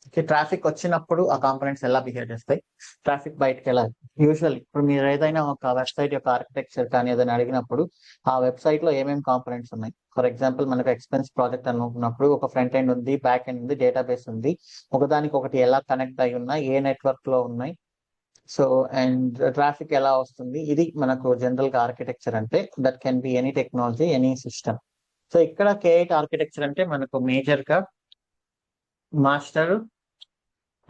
Okay, traffic వచ్చినప్పుడు ఆ components ఎలా బిహేవ్ చేస్తాయి, ట్రాఫిక్ బయటకి ఎలా. యూజువల్ ఇప్పుడు మీరు ఏదైనా ఒక వెబ్సైట్ యొక్క ఆర్కిటెక్చర్ కానీ ఏదైనా అడిగినప్పుడు ఆ వెబ్సైట్ లో ఏమేమి కాంపోనెంట్స్ ఉన్నాయి. ఫర్ ఎగ్జాంపుల్ మనకు ఎక్స్పెన్స్ ప్రాజెక్ట్ అనుకున్నప్పుడు ఒక ఫ్రంట్ ఎండ్ ఉంది, బ్యాక్ ఎండ్ ఉంది, డేటాబేస్ ఉంది. ఒకదానికి ఒకటి ఎలా కనెక్ట్ అయి ఉన్నాయి, ఏ నెట్వర్క్ లో ఉన్నాయి. సో అండ్ ట్రాఫిక్ ఎలా వస్తుంది, ఇది మనకు జనరల్ గా ఆర్కిటెక్చర్ అంటే. That can be any technology, any system. So ఇక్కడ K8 ఆర్కిటెక్చర్ అంటే మనకు మేజర్ గా మాస్టర్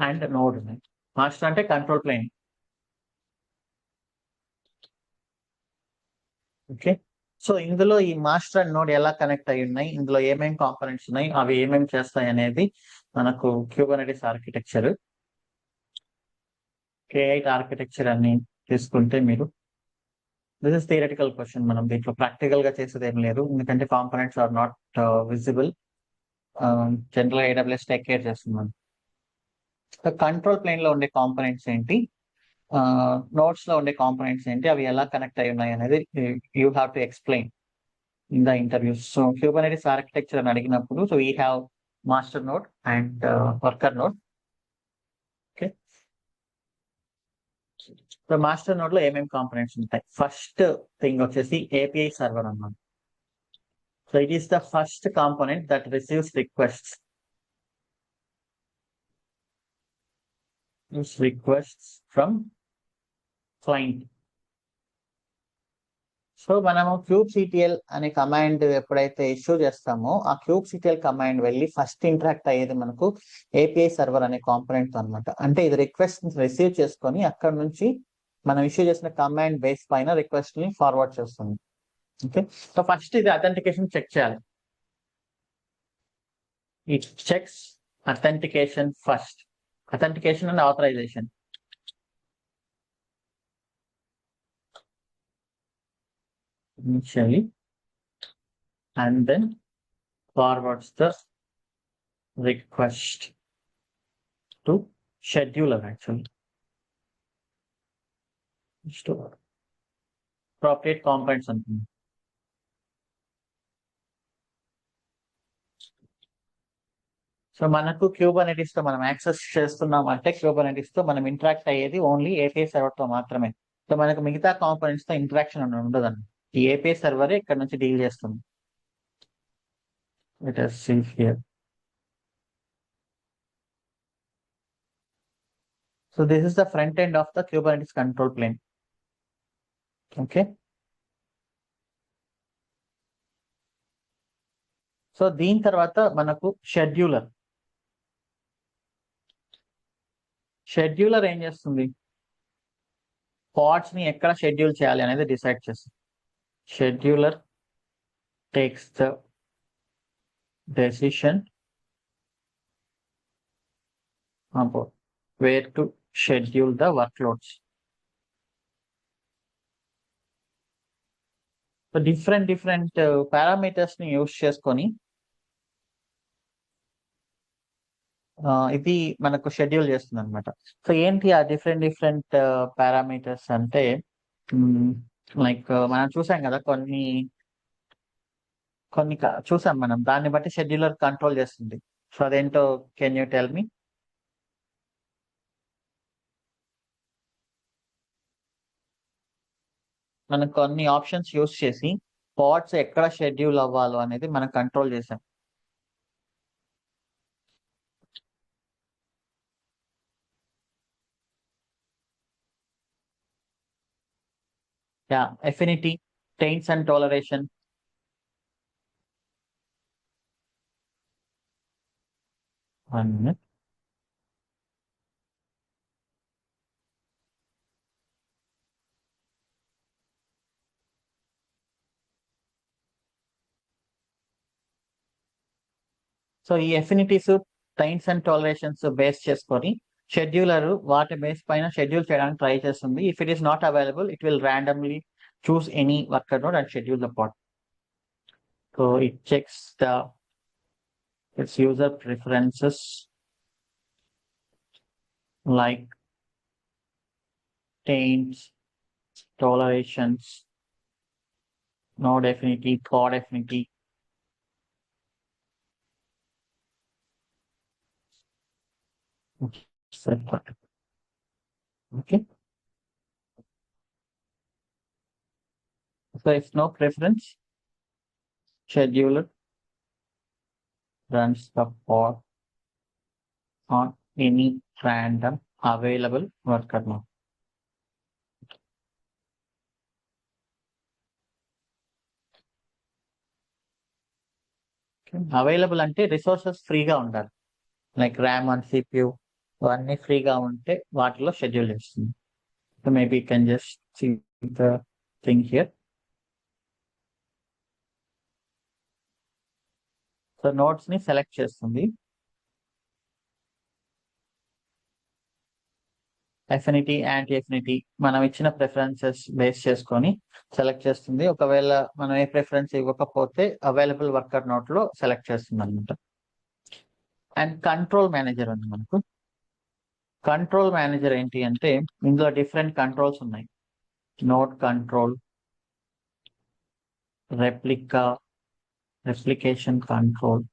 అండ్ నోడ్ ఉన్నాయి. మాస్టర్ అంటే కంట్రోల్ ప్లేన్. ఓకే, సో ఇందులో ఈ మాస్టర్ అండ్ నోడ్ ఎలా కనెక్ట్ అయి ఉన్నాయి, ఇందులో ఏమేమి కాంపోనెంట్స్ ఉన్నాయి, అవి ఏమేమి చేస్తాయి అనేది మనకు క్యూబర్నెటిస్ ఆర్కిటెక్చర్. K8 ఆర్కిటెక్చర్ అని తీసుకుంటే మీరు, దిస్ ఇస్ థియరటికల్ క్వశ్చన్, మనం దీంట్లో ప్రాక్టికల్ గా చేసేది ఏం లేదు, ఎందుకంటే components are not visible. General AWS take care చేస్తున్నాను. కంట్రోల్ ప్లేన్ లో ఉండే కాంపోనెంట్స్ ఏంటి, నోట్స్ లో ఉండే కాంపోనెంట్స్ ఏంటి, అవి ఎలా కనెక్ట్ అయి ఉన్నాయి అనేది you have to explain in the interviews. So Kubernetes architecture అని అడిగినప్పుడు, so we have master node and worker node. Okay, so master node లో ఏమేమి కాంపోనెంట్స్ ఉంటాయి. ఫస్ట్ థింగ్ వచ్చేసి ఏపీఐ సర్వర్ అన్నమాట. So it is the first component that receives requests from client. So మనము kubectl అనే command ఎప్పుడైతే issue చేస్తామో, ఆ kubectl కమాండ్ వెళ్ళి ఫస్ట్ ఇంటరాక్ట్ అయ్యేది మనకు ఏపీఐ సర్వర్ అనే కాంపోనెంట్ అనమాట. అంటే ఇది రిక్వెస్ట్ రిసీవ్ చేసుకొని అక్కడ నుంచి మనం ఇష్యూ చేసిన కమాండ్ బేస్ పైన రిక్వెస్ట్ ని ఫార్వర్డ్ చేస్తుంది. ఓకే, సో ఫస్ట్ ఇది అథెంటికేషన్ చెక్ చేయాలి. It checks authentication first, authentication and authorization. initially and then forwards the request to scheduler actually. to appropriate components అనుకుందాం. సో మనకు క్యూబర్నెటిస్ తో మనం యాక్సెస్ చేస్తున్నాం అంటే క్యూబర్నెటిస్ తో మనం ఇంటరాక్ట్ అయ్యేది ఓన్లీ ఏపీఐ సర్వర్ తో మాత్రమే. సో మనకు మిగతా కాంపోనెంట్స్ తో ఇంటరాక్షన్ ఉండదండి. ఈ ఏపీఐ సర్వరే ఇక్కడ నుంచి డీల్ చేస్తుంది. Let us see here. So this is the front end of the Kubernetes control plane. Okay. So దీని తర్వాత మనకు షెడ్యూలర్. షెడ్యూలర్ ఏం చేస్తుంది, పాడ్స్ ని ఎక్కడ షెడ్యూల్ చేయాలి అనేది డిసైడ్ చేస్తుంది. Scheduler takes the decision about where to schedule the workloads. So different parameters ని యూస్ చేసుకొని ఇది మనకు షెడ్యూల్ చేస్తుంది అనమాట. సో ఏంటి ఆ డిఫరెంట్ పారామీటర్స్ అంటే, లైక్ మనం చూసాం కదా, కొన్ని చూసాం మనం, దాన్ని బట్టి షెడ్యూలర్ కంట్రోల్ చేస్తుంది. సో అదేంటో కెన్ యూ టెల్ మీ. మనం కొన్ని ఆప్షన్స్ యూస్ చేసి పాడ్స్ ఎక్కడ షెడ్యూల్ అవ్వాలో అనేది మనం కంట్రోల్ చేసాం. Yeah, affinity, taints and toleration. One minute. So ఈ ఎఫినిటీస్, టైమ్స్ అండ్ టాలరేషన్స్ బేస్ చేసుకొని షెడ్యూలర్ వాటి బేస్ పైన షెడ్యూల్ చేయడానికి ట్రై చేస్తుంది. If it is not available, it will randomly choose any worker node and schedule the pod. So it checks its user preferences like taints, tolerations, node affinity, pod affinity. Okay. So if no preference, scheduler runs the pod on any random available worker node. Available అంటే resources ఫ్రీగా ఉండాలి. Like RAM and CPU అవన్నీ ఫ్రీగా ఉంటే వాటిలో schedule చేస్తుంది. So maybe can just see the thing here. So nodes ని select చేస్తుంది. ఎఫినిటీ, యాంటీ ఎఫినిటీ మనం ఇచ్చిన ప్రిఫరెన్సెస్ బేస్ చేసుకొని సెలెక్ట్ చేస్తుంది. ఒకవేళ మనం ఏ ప్రిఫరెన్స్ ఇవ్వకపోతే అవైలబుల్ వర్కర్ నోట్ లో సెలెక్ట్ చేస్తుంది అనమాట. అండ్ కంట్రోల్ మేనేజర్ ఉంది మనకు. కంట్రోల్ మేనేజర్ ఏంటి అంటే ఇందులో డిఫరెంట్ కంట్రోల్స్ ఉన్నాయి. Node control, replication control.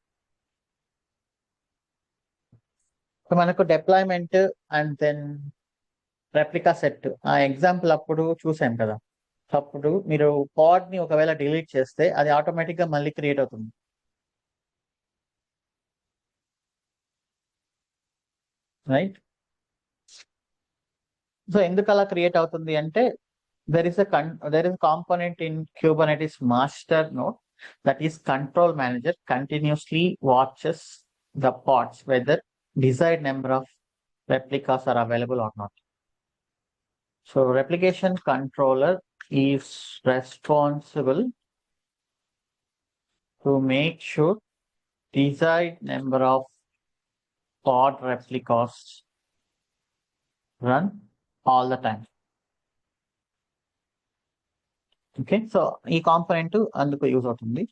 మనకు deployment and then replica set ఆ ఎగ్జాంపుల్ అప్పుడు చూసాం కదా. అప్పుడు మీరు పాడ్ ని ఒకవేళ డిలీట్ చేస్తే అది ఆటోమేటిక్ గా మళ్ళీ క్రియేట్ అవుతుంది. రైట్. సో ఎందుకు అలా క్రియేట్ అవుతుంది అంటే there is a component in Kubernetes master node that is control manager continuously watches the pods whether desired number of replicas are available or not. So replication controller is responsible to make sure desired number of pod replicas run all the time. Okay. So ఈ component అందుకు use అవుతుంది.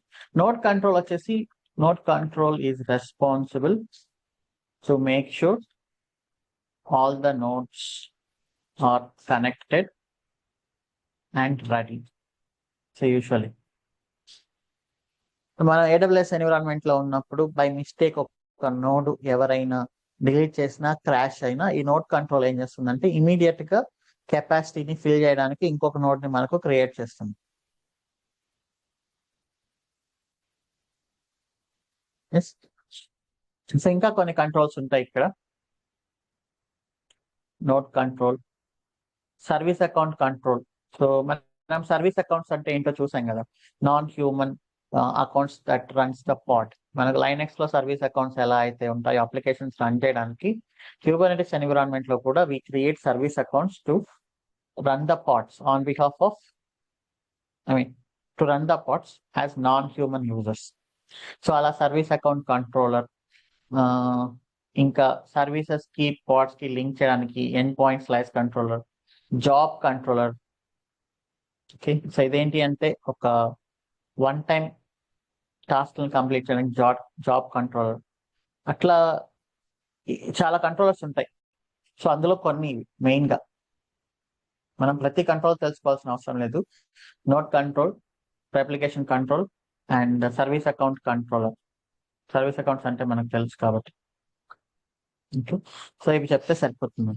Node control వచ్చేసి node control is responsible to make sure all the nodes are connected and ready. So usually మన AWS environment లో ఉన్నప్పుడు by mistake ఒక node ఎవరైనా delete చేసినా క్రాష్ అయినా ఈ నోడ్ కంట్రోల్ ఏం చేస్తుందంటే ఇమీడియట్ గా కెపాసిటీని ఫిల్ చేయడానికి ఇంకొక నోడ్ ని మనకు క్రియేట్ చేస్తుంది. సో ఇంకా కొన్ని కంట్రోల్స్ ఉంటాయి ఇక్కడ. Node control, service account control. So మనం సర్వీస్ అకౌంట్స్ అంటే ఏంటో చూసాం కదా. Non human accounts that runs the pod. మనకు లైనెక్స్ లో సర్వీస్ అకౌంట్స్ ఎలా అయితే ఉంటాయో అప్లికేషన్స్ రన్ చేయడానికి Kubernetes ఎన్విరాన్మెంట్ లో కూడా we create service accounts to run the pods on behalf of to run the pods as non human users. So అలా service account controller, ఇంకా సర్వీసెస్ కి పాడ్స్ కి లింక్ చేయడానికి end point slice controller, job controller. Okay. So ఇదేంటి అంటే ఒక one time task complete చేయడానికి job controller. అట్లా చాలా కంట్రోలర్స్ ఉంటాయి. సో అందులో కొన్ని మెయిన్ గా మనం ప్రతి కంట్రోల్ తెలుసుకోవాల్సిన అవసరం లేదు. Note control, application control and service account controller. Service accounts అంటే మనకు తెలుసు కాబట్టి. సో ఇవి చెప్తే సరిపోతుంది.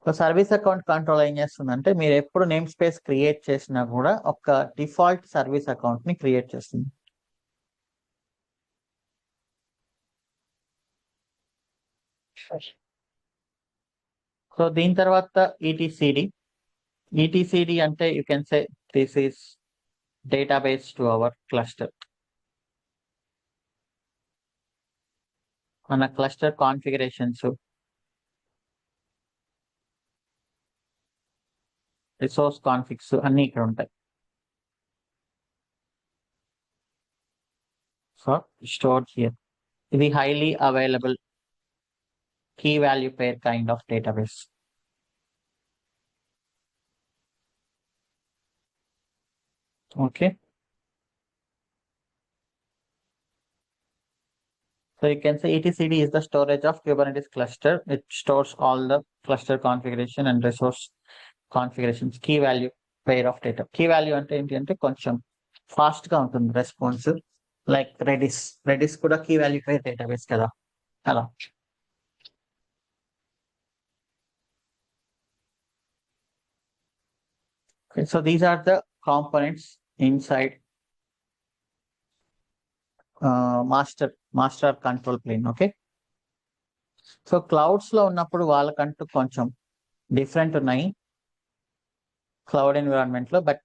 సో సర్వీస్ అకౌంట్ కంట్రోల్ ఏం చేస్తుందంటే మీరు ఎప్పుడు నేమ్ స్పేస్ క్రియేట్ చేసినా కూడా ఒక డిఫాల్ట్ సర్వీస్ అకౌంట్ ని క్రియేట్ చేస్తుంది. సో దీని తర్వాత ఈటీసీడి అంటే you can say this is database to our cluster. మన క్లస్టర్ కాన్ఫిగరేషన్స్, రిసోర్స్ కాన్ఫిగ్స్ అన్ని ఇక్కడ ఉంటాయి. So stored here. ఇది highly available key value pair kind of database. Okay. So you can say etcd is the storage of Kubernetes cluster. It stores all the cluster configuration and resource configurations. Key value pair of data. Key value అంటే ఏంటి అంటే కొంచెం fast గా ఉంటుంది response. Like Redis కూడా key value పేర్ database కదా అలా. Okay, so these are the components inside master control plane. Okay, so clouds లో ఉన్నప్పుడు వాళ్ళకంటూ కొంచెం డిఫరెంట్ ఉన్నాయి క్లౌడ్ ఎన్విరాన్మెంట్ లో, బట్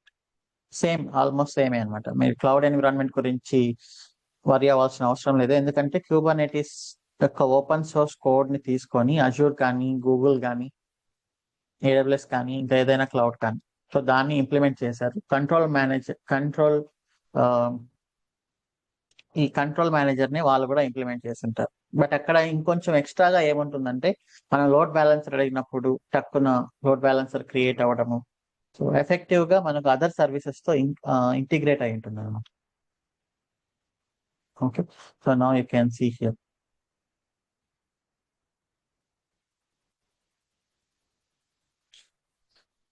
ఆల్మోస్ట్ సేమే అనమాట. మీరు క్లౌడ్ ఎన్విరాన్మెంట్ గురించి వరి అవ్వాల్సిన అవసరం లేదు, ఎందుకంటే క్యూబర్నెటిస్ యొక్క ఓపెన్ సోర్స్ కోడ్ ని తీసుకొని అజూర్ కానీ, గూగుల్ కానీ, ఏడబ్ల్యూఎస్ కానీ, ఇంకా ఏదైనా క్లౌడ్ కానీ, సో దాన్ని ఇంప్లిమెంట్ చేశారు. ఈ కంట్రోల్ మేనేజర్ ని వాళ్ళు కూడా ఇంప్లిమెంట్ చేస్తుంటారు. బట్ అక్కడ ఇంకొంచెం ఎక్స్ట్రాగా ఏముంటుందంటే, మనం లోడ్ బ్యాలెన్సర్ అడిగినప్పుడు టక్కున లోడ్ బ్యాలెన్సర్ క్రియేట్ అవ్వడము, సో ఎఫెక్టివ్ గా మనకు అదర్ సర్వీసెస్ తో ఇంటిగ్రేట్ అయి ఉంటుంది అనమాట. Okay, so now you can see here.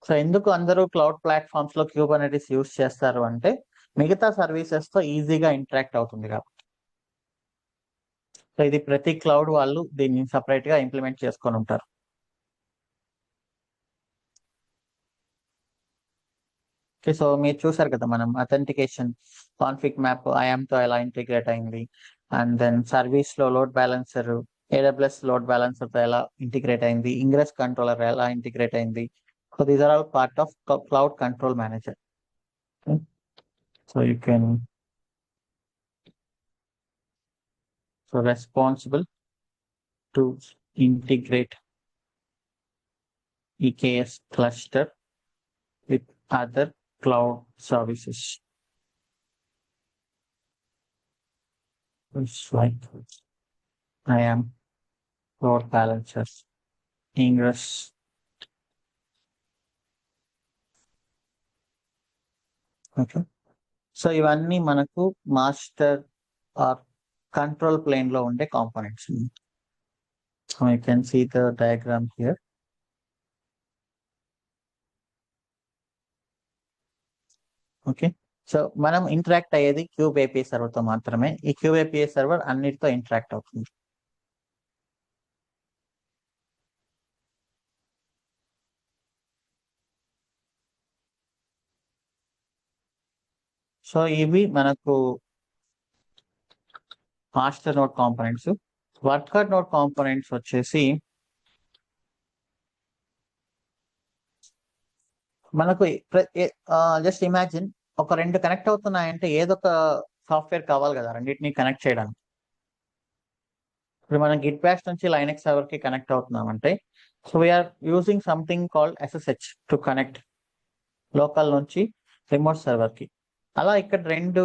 So ఎందుకు అందరూ క్లౌడ్ ప్లాట్ఫామ్స్ లో క్యూబర్నెటిస్ యూస్ చేస్తారు అంటే, మిగతా సర్వీసెస్ తో ఈజీగా ఇంటరాక్ట్ అవుతుంది కాబట్టి. సో ఇది ప్రతి క్లౌడ్ వాళ్ళు దీన్ని సపరేట్ గా ఇంప్లిమెంట్ చేసుకొని ఉంటారు. ఓకే, సో మీరు చూసారు కదా, మనం అథెంటికేషన్ కాన్ఫిగ్ మ్యాప్ ఐఎమ్ తో ఎలా ఇంటిగ్రేట్ అయింది, అండ్ దెన్ సర్వీస్ లో load balancer AWS load balancer తో ఎలా ఇంటిగ్రేట్ అయింది, ఇంగ్రెస్ కంట్రోలర్ ఎలా ఇంటిగ్రేట్ అయింది. So these are all part of cloud control manager. So you can responsible to integrate EKS cluster with other cloud services. It's like IAM, load balancers, ingress. Okay, so ఇవన్నీ మనకు master are control plane లో ఉండే components. So you can see the diagram here. Okay, so మనం interact అయ్యేది cube API server తో మాత్రమే. ఈ cube API server అన్నిటితో ఇంటరాక్ట్ అవుతుంది. సో ఇవి మనకు master node components. Worker node components వచ్చేసి మనకు జస్ట్ ఇమాజిన్, ఒక రెండు కనెక్ట్ అవుతున్నాయంటే ఏదో ఒక సాఫ్ట్వేర్ కావాలి కదా రెండింటిని కనెక్ట్ చేయడానికి. ఇప్పుడు మనం గిట్ బ్యాష్ నుంచి లైనక్స్ సర్వర్ కి కనెక్ట్ అవుతున్నామంటే, so we're using something called SSH to connect local నుంచి రిమోట్ సర్వర్ కి. అలా ఇక్కడ రెండు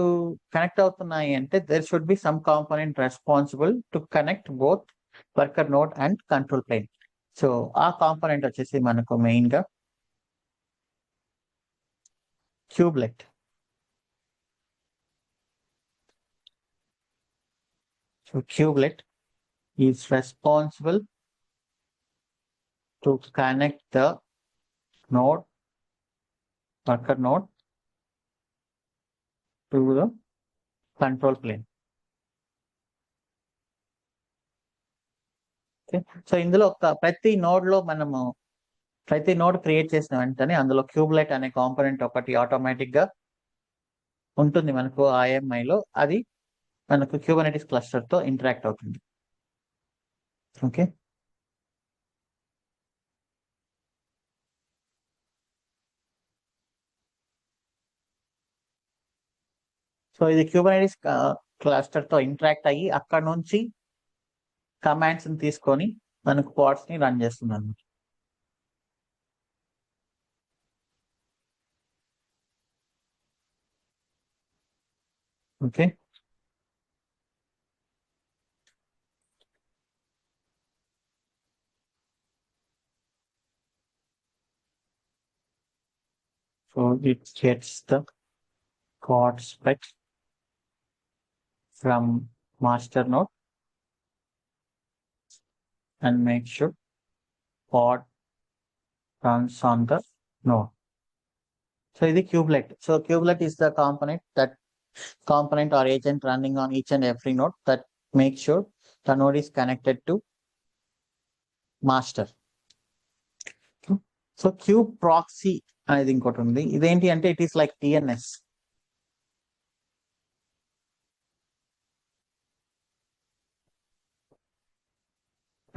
కనెక్ట్ అవుతున్నాయి అంటే there should be some component responsible to connect both worker node and control plane. So ఆ కాంపోనెంట్ వచ్చేసి మనకు మెయిన్ గా kubelet. So kubelet is responsible to connect the node, worker node, to the control plane. Okay, so ఇందులో ప్రతి node లో మనము ప్రతి node create చేసిన వెంటనే అందులో క్యూబ్లెట్ అనే కాంపోనెంట్ ఒకటి ఆటోమేటిక్ గా ఉంటుంది మనకు IMI లో. అది మనకు క్యూబర్నెటిస్ క్లస్టర్ తో ఇంటరాక్ట్ అవుతుంది. ఓకే, సో ఇది క్యూబర్నెటిస్ క్లస్టర్ తో ఇంటరాక్ట్ అయ్యి అక్కడ నుంచి కమాండ్స్ ని తీసుకొని మనకు పాడ్స్ ని రన్ చేస్తుంది అన్నమాట. Okay, so it gets the pod spec from master node and make sure pod runs on the node. So ఇది kubelet. So kubelet is the component or agent running on each and every node that makes sure the node is connected to master. So kube proxy అనేది ఇంకోటి ఉంది. ఇదేంటి అంటే it is like TNS.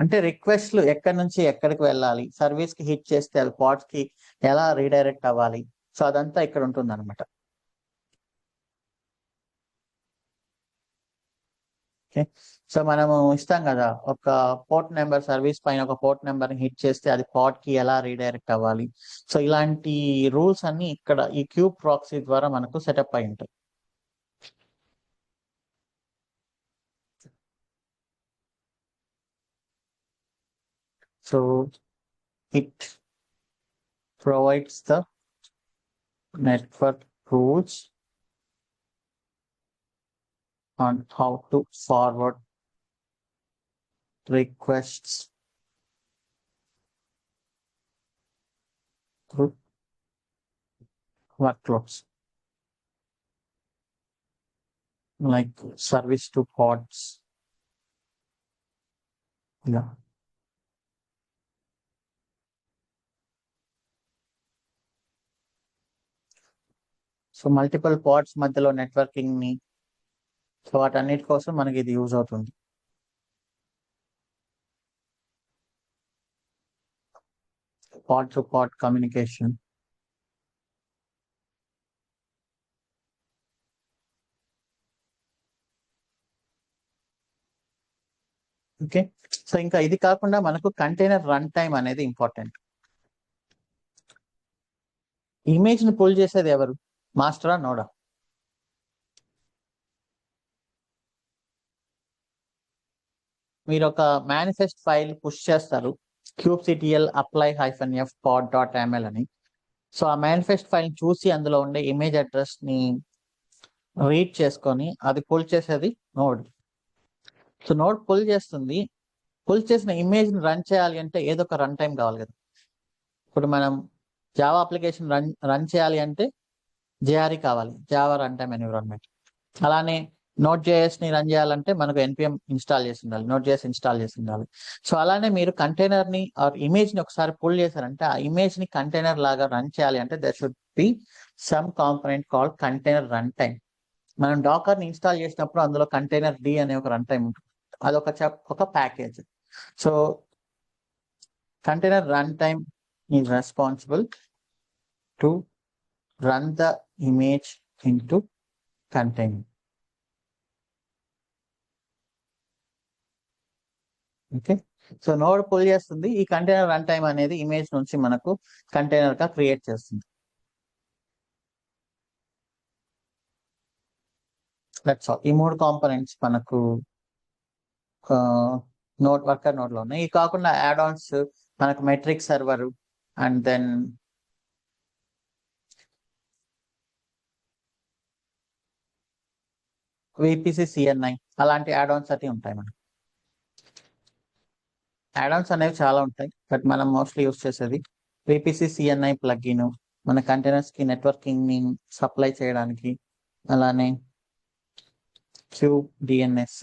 అంటే రిక్వెస్ట్లు ఎక్కడి నుంచి ఎక్కడికి వెళ్ళాలి, సర్వీస్ కి హిట్ చేస్తే అది పాడ్స్ కి ఎలా రీడైరెక్ట్ అవ్వాలి, సో అదంతా ఇక్కడ ఉంటుంది అనమాట. ఓకే, సో మనము ఇస్తాం కదా, ఒక పోర్ట్ నెంబర్ సర్వీస్ పైన ఒక పోర్ట్ నెంబర్ హిట్ చేస్తే అది పాడ్ కి ఎలా రీడైరెక్ట్ అవ్వాలి. సో ఇలాంటి రూల్స్ అన్ని ఇక్కడ ఈ క్యూబ్ ప్రాక్సీ ద్వారా మనకు సెటప్ అయి ఉంటాయి. So it provides the network rules on how to forward requests through workloads like service to pods. Yeah. So multiple pods మధ్యలో నెట్వర్కింగ్ ని, సో వాటన్నిటి కోసం మనకి ఇది యూజ్ అవుతుంది. Pod to pod communication. Okay, so ఇంకా ఇది కాకుండా మనకు కంటైనర్ రన్ టైం అనేది ఇంపార్టెంట్. ఇమేజ్ ని పుల్ చేసేది ఎవరు, మాస్టరా నోడా? మీరు ఒక మేనిఫెస్ట్ ఫైల్ పుష్ చేస్తారు, kubectl apply-f pod.ml అని. సో ఆ మేనిఫెస్ట్ ఫైల్ చూసి అందులో ఉండే ఇమేజ్ అడ్రస్ ని రీడ్ చేసుకొని అది పుల్ చేసేది నోడ్. సో నోడ్ పుల్ చేస్తుంది, పుల్ చేసిన ఇమేజ్ ని రన్ చేయాలి అంటే ఏదో ఒక రన్ టైం కావాలి కదా. ఇప్పుడు మనం జావా అప్లికేషన్ రన్ చేయాలి అంటే జేఆర్ఈ కావాలి, జావా రన్ టైమ్ ఎన్విరాన్మెంట్. అలానే నోట్ జేఎస్ ని రన్ చేయాలంటే మనకు ఎన్పిఎం ఇన్స్టాల్ చేసి ఉండాలి, నోట్ జేఎస్ ఇన్స్టాల్ చేసి ఉండాలి. సో అలానే మీరు కంటైనర్ ని ఆర్ ఇమేజ్ ని ఒకసారి పుల్ చేశారంటే ఆ ఇమేజ్ ని కంటైనర్ లాగా రన్ చేయాలి అంటే there should be some component called container run time. మనం డాకర్ ని ఇన్స్టాల్ చేసినప్పుడు అందులో కంటైనర్ డి అనే ఒక రన్ టైం ఉంటుంది, అదొక ఒక package. So container run time is responsible to run the image into container. Okay, so node pull చేస్తుంది, ఈ కంటైనర్ రన్ టైం అనేది ఇమేజ్ నుంచి మనకు కంటైనర్ గా క్రియేట్ చేస్తుంది. That's all. ఈ మూడు కాంపోనెంట్స్ మనకు నోడ్ వర్కర్ నోడ్ లో ఉన్నాయి. ఇది కాకుండా యాడ్ ఆన్స్ మనకు metric server and then VPC CNI అలాంటి యాడ్ ఆన్స్ అన్ని ఉంటాయి. మనకు యాడ్ ఆన్స్ అనేవి చాలా ఉంటాయి, బట్ మనం మోస్ట్లీ యూస్ చేసేది విపిసి సిఎన్ఐ ప్లగ్ఇన్, మన కంటైనర్స్ కి నెట్వర్కింగ్ ని సప్లై చేయడానికి. అలానే క్యూబ్ డిఎన్ఎస్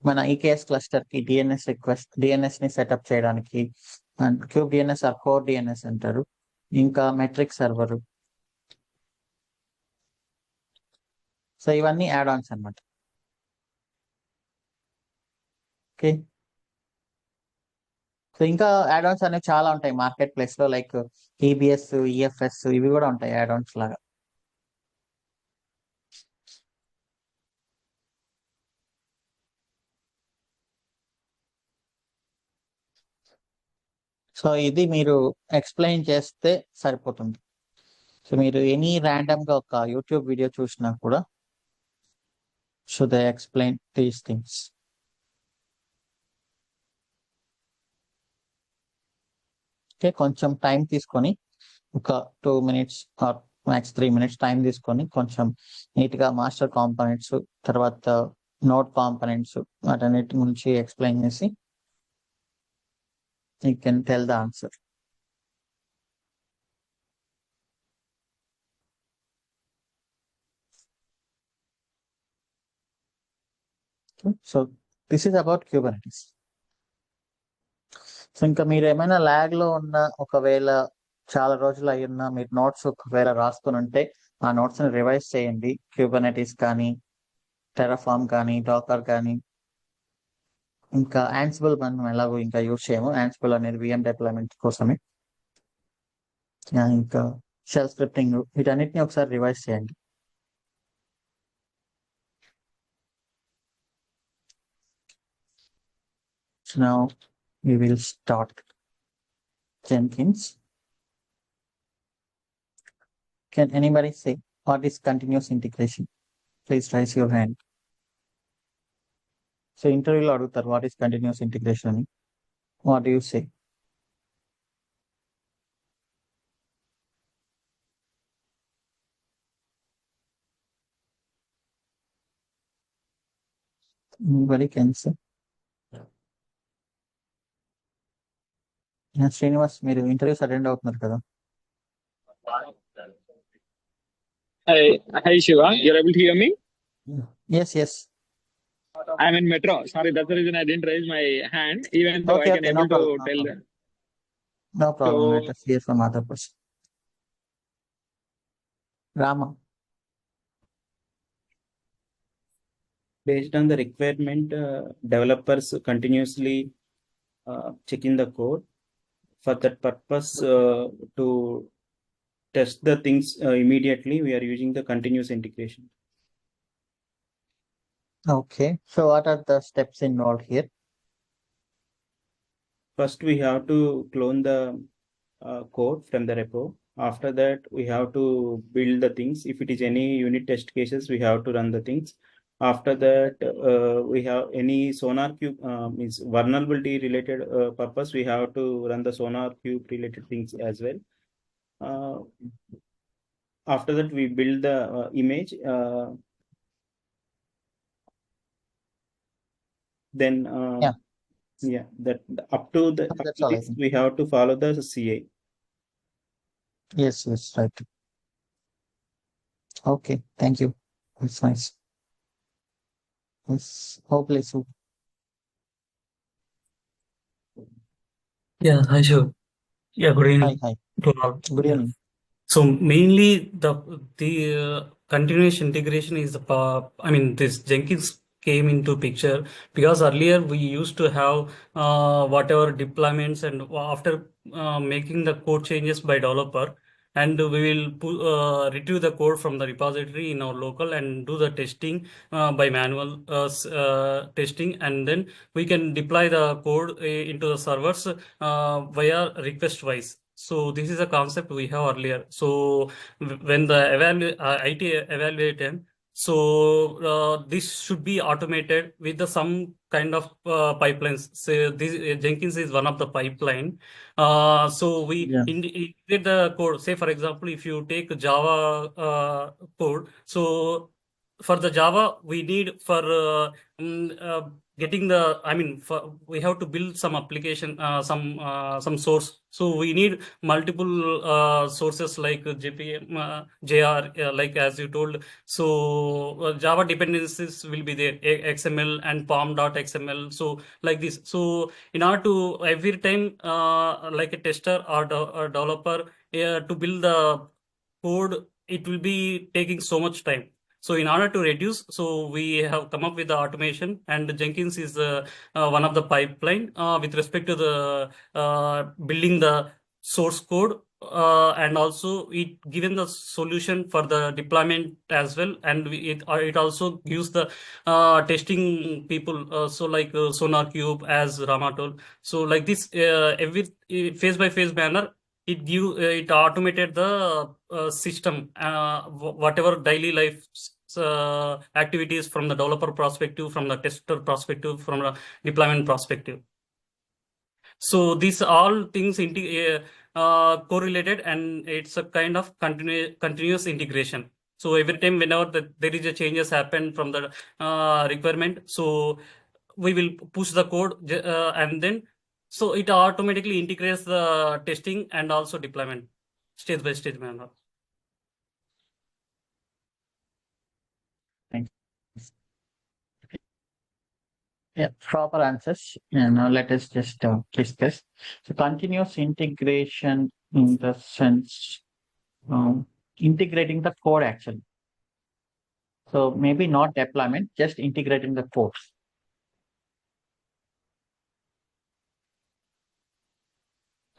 మన ఈకేఎస్ క్లస్టర్ కి డిఎన్ఎస్ రిక్వెస్ట్ డిఎన్ఎస్ ని సెటప్ చేయడానికి, and kube DNS or core DNS అంటారు. ఇంకా మెట్రిక్ సర్వర్. సో ఇవన్నీ యాడ్ ఆన్స్ అనమాట. ఓకే, సో ఇంకా యాడ్ ఆన్స్ అనేవి చాలా ఉంటాయి మార్కెట్ ప్లేస్ లో, లైక్ ఈబిఎస్, ఈఎఫ్ఎస్ ఇవి కూడా ఉంటాయి యాడ్ ఆన్స్ లాగా. సో ఇది మీరు ఎక్స్ప్లెయిన్ చేస్తే సరిపోతుంది. సో మీరు ఎనీ ర్యాండమ్ గా ఒక యూట్యూబ్ వీడియో చూసినా కూడా so they explain these things. Okay, కొంచెం టైం తీసుకొని ఒక 2 minutes or max 3 minutes time తీసుకొని కొంచెం నీట్ గా మాస్టర్ కాంపోనెంట్స్, తర్వాత నోడ్ కాంపోనెంట్స్ వాటన్నిటి గురించి ఎక్స్ప్లెయిన్ చేసి you can tell the answer. So this is about Kubernetes. So ఇంకా మీరు ఏమైనా ల్యాగ్ లో ఉన్న ఒకవేళ చాలా రోజులు అయ్యిందా మీరు నోట్స్ ఒకవేళ రాసుకొని ఉంటే ఆ నోట్స్ ని రివైజ్ చేయండి. క్యూబర్నెటిస్ కానీ, టెరాఫామ్ కానీ, డాకర్ కానీ, ఇంకా యాన్సిబుల్ మనం ఎలాగో ఇంకా యూజ్ చేయము. యాన్సిబుల్ అనేది విఎం డిప్లాయ్మెంట్ కోసమే. ఇంకా షెల్ స్క్రిప్టింగ్ వీటన్నిటిని ఒకసారి రివైజ్ చేయండి. So now we will start Jenkins. Can anybody say what is continuous integration? Please raise your hand. So ఇంటర్వ్యూలో అడుగుతారు వాట్ ఈస్ కంటిన్యూస్ ఇంటిగ్రేషన్ అని. What do you say? Anybody can say? Srinivas మీరు interviews attend అవుతున్నారు కదా? Hi Shiva, you're able to hear me? Yes. I'm in metro. Sorry, that's the reason I didn't raise my hand, even though I can able to tell them. No problem. Let us hear from other person. Rama. Based on the requirement, developers continuously checking the code. For that purpose, to test the things immediately, we are using the continuous integration. Okay, so what are the steps involved here? First, we have to clone the code from the repo. After that, we have to build the things. If it is any unit test cases, we have to run the things. After that, we have any SonarQube means vulnerability related purpose. We have to run the SonarQube related things as well. After that, we build the image. Then that up to the this, we have to follow the CI. Yes, right. Okay, thank you. That's nice. Yes, hopefully so. Yeah, hi, sure. Yeah, good evening. Hi. To all. Good evening. So mainly the continuous integration is this Jenkins came into picture because earlier we used to have whatever deployments, and after making the code changes by developer, and we will retrieve the code from the repository in our local and do the testing by manual testing, and then we can deploy the code into the servers via request wise. So this is a concept we have earlier. So when the IT evaluated, so this should be automated with some kind of pipelines. So this Jenkins is one of the pipeline. So we integrate the code. Say for example, if you take Java code, so for the Java we need for getting the we have to build some application, some source. So we need multiple sources like JPM, JR, like as you told. So Java dependencies will be there, XML and pom.xml. So like this. So in order to every time like a tester or a developer to build the code, it will be taking so much time. So in order to reduce, so we have come up with the automation, and Jenkins is one of the pipeline with respect to the building the source code, and also it given the solution for the deployment as well, and it also gives the testing people, so like SonarQube, as Rama told. So like this, every phase by phase manner, it automated the system, whatever daily life activities from the developer perspective, from the tester perspective, from the deployment perspective. So these all things correlated, and it's a kind of continuous integration. So every time whenever there is a changes happen from the requirement, so we will push the code, and then so it automatically integrates the testing and also deployment stage by stage manner. Yeah, proper answers. Now let us just discuss. So continuous integration in the sense integrating the code actually. So maybe not deployment, just integrating the code.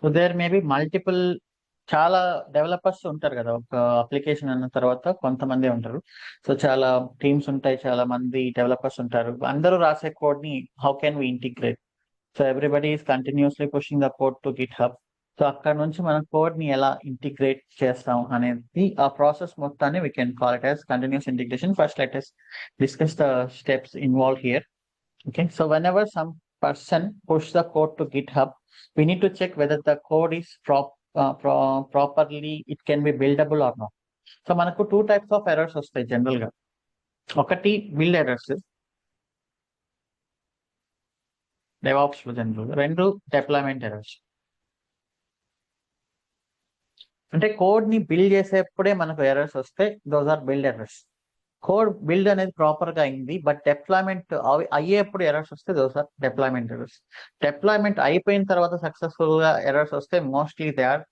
So there may be multiple చాలా developers ఉంటారు కదా ఒక application అన్న తర్వాత కొంతమంది ఉంటారు. So చాలా teams ఉంటాయి, చాలా మంది డెవలపర్స్ ఉంటారు. అందరూ రాసే కోడ్ ని how can we integrate? So everybody is continuously pushing the code to GitHub. So అక్కడ నుంచి మనం కోడ్ ని ఎలా ఇంటిగ్రేట్ చేస్తాం అనేది ఆ ప్రాసెస్ మొత్తాన్ని we can call it as continuous integration. First let us discuss the steps involve here. Okay, so whenever some person push the code to GitHub, we need to check whether the code is properly, it can be buildable or not. So మనకు two types of errors వస్తాయి general గా. ఒకటి build errors, DevOps లో general గా. రెండు deployment errors. అంటే code ని build చేసేప్పుడే మనకు ఎర్రర్స్ వస్తే those are build errors. Code build అనేది ప్రాపర్ గా అయింది, బట్ డిప్లాయ్మెంట్ అయ్యేప్పుడు ఎర్రర్స్ వస్తే those are deployment errors. Deployment అయిపోయిన తర్వాత సక్సెస్ఫుల్ గా ఎర్రర్స్ వస్తే mostly they are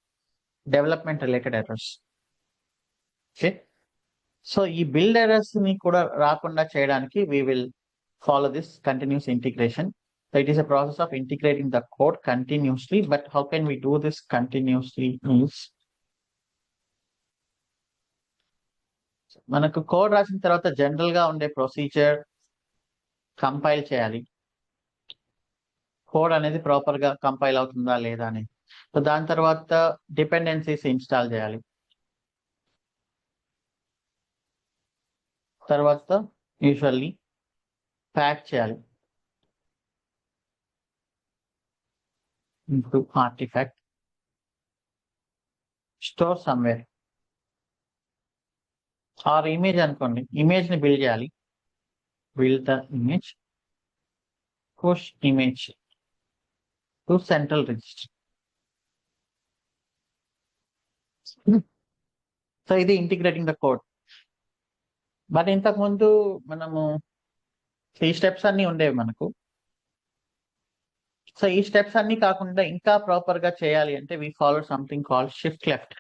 development related errors. Okay, so ఈ బిల్డ్ ఎర్రర్స్ ని కూడా రాకుండా చేయడానికి we will follow this continuous integration. So it is a process of integrating the code continuously. But how can we do this continuously means, మనకు code రాసిన తర్వాత general గా ఉండే ప్రొసీజర్ కంపైల్ చేయాలి. కోడ్ అనేది ప్రాపర్ గా కంపైల్ అవుతుందా లేదా అని. సో దాని తర్వాత డిపెండెన్సీస్ ఇన్స్టాల్ చేయాలి. తర్వాత యూజువల్లీ ప్యాక్ చేయాలి. Improve artifact, store somewhere. Or image అనుకోండి, ఇమేజ్ ని బిల్డ్ చేయాలి. Build the image, push image to central register. So ఇది ఇంటిగ్రేటింగ్ ద కోడ్. బట్ ఇంతకు ముందు మనము ఈ స్టెప్స్ అన్ని ఉండేవి మనకు. సో ఈ స్టెప్స్ అన్ని కాకుండా ఇంకా ప్రాపర్ గా చేయాలి అంటే we follow something called shift left.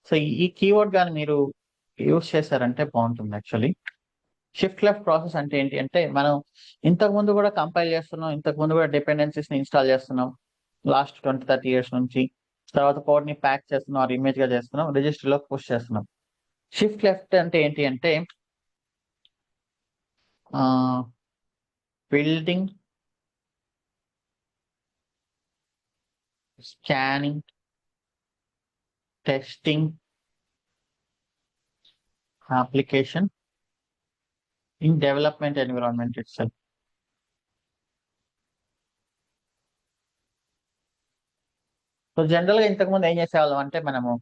So ఈ కీవర్డ్ కానీ మీరు యూజ్ చేశారంటే బాగుంటుంది యాక్చువల్లీ. షిఫ్ట్ లెఫ్ట్ ప్రాసెస్ అంటే ఏంటి అంటే, మనం ఇంతకు ముందు కూడా కంపైల్ చేస్తున్నాం, ఇంతకు ముందు కూడా డిపెండెన్సీస్ ని ఇన్స్టాల్ చేస్తున్నాం లాస్ట్ 20-30 years నుంచి. తర్వాత కోడ్ ని ప్యాక్ చేస్తున్నాం, ఆర్ ఇమేజ్ గా చేస్తున్నాం, రిజిస్టర్ లో పుష్ చేస్తున్నాం. షిఫ్ట్ లెఫ్ట్ అంటే ఏంటి అంటే building, scanning, testing application in development environment itself. So general గా ఇంతకు ముందు ఏం చేసేవాళ్ళం అంటే, మనము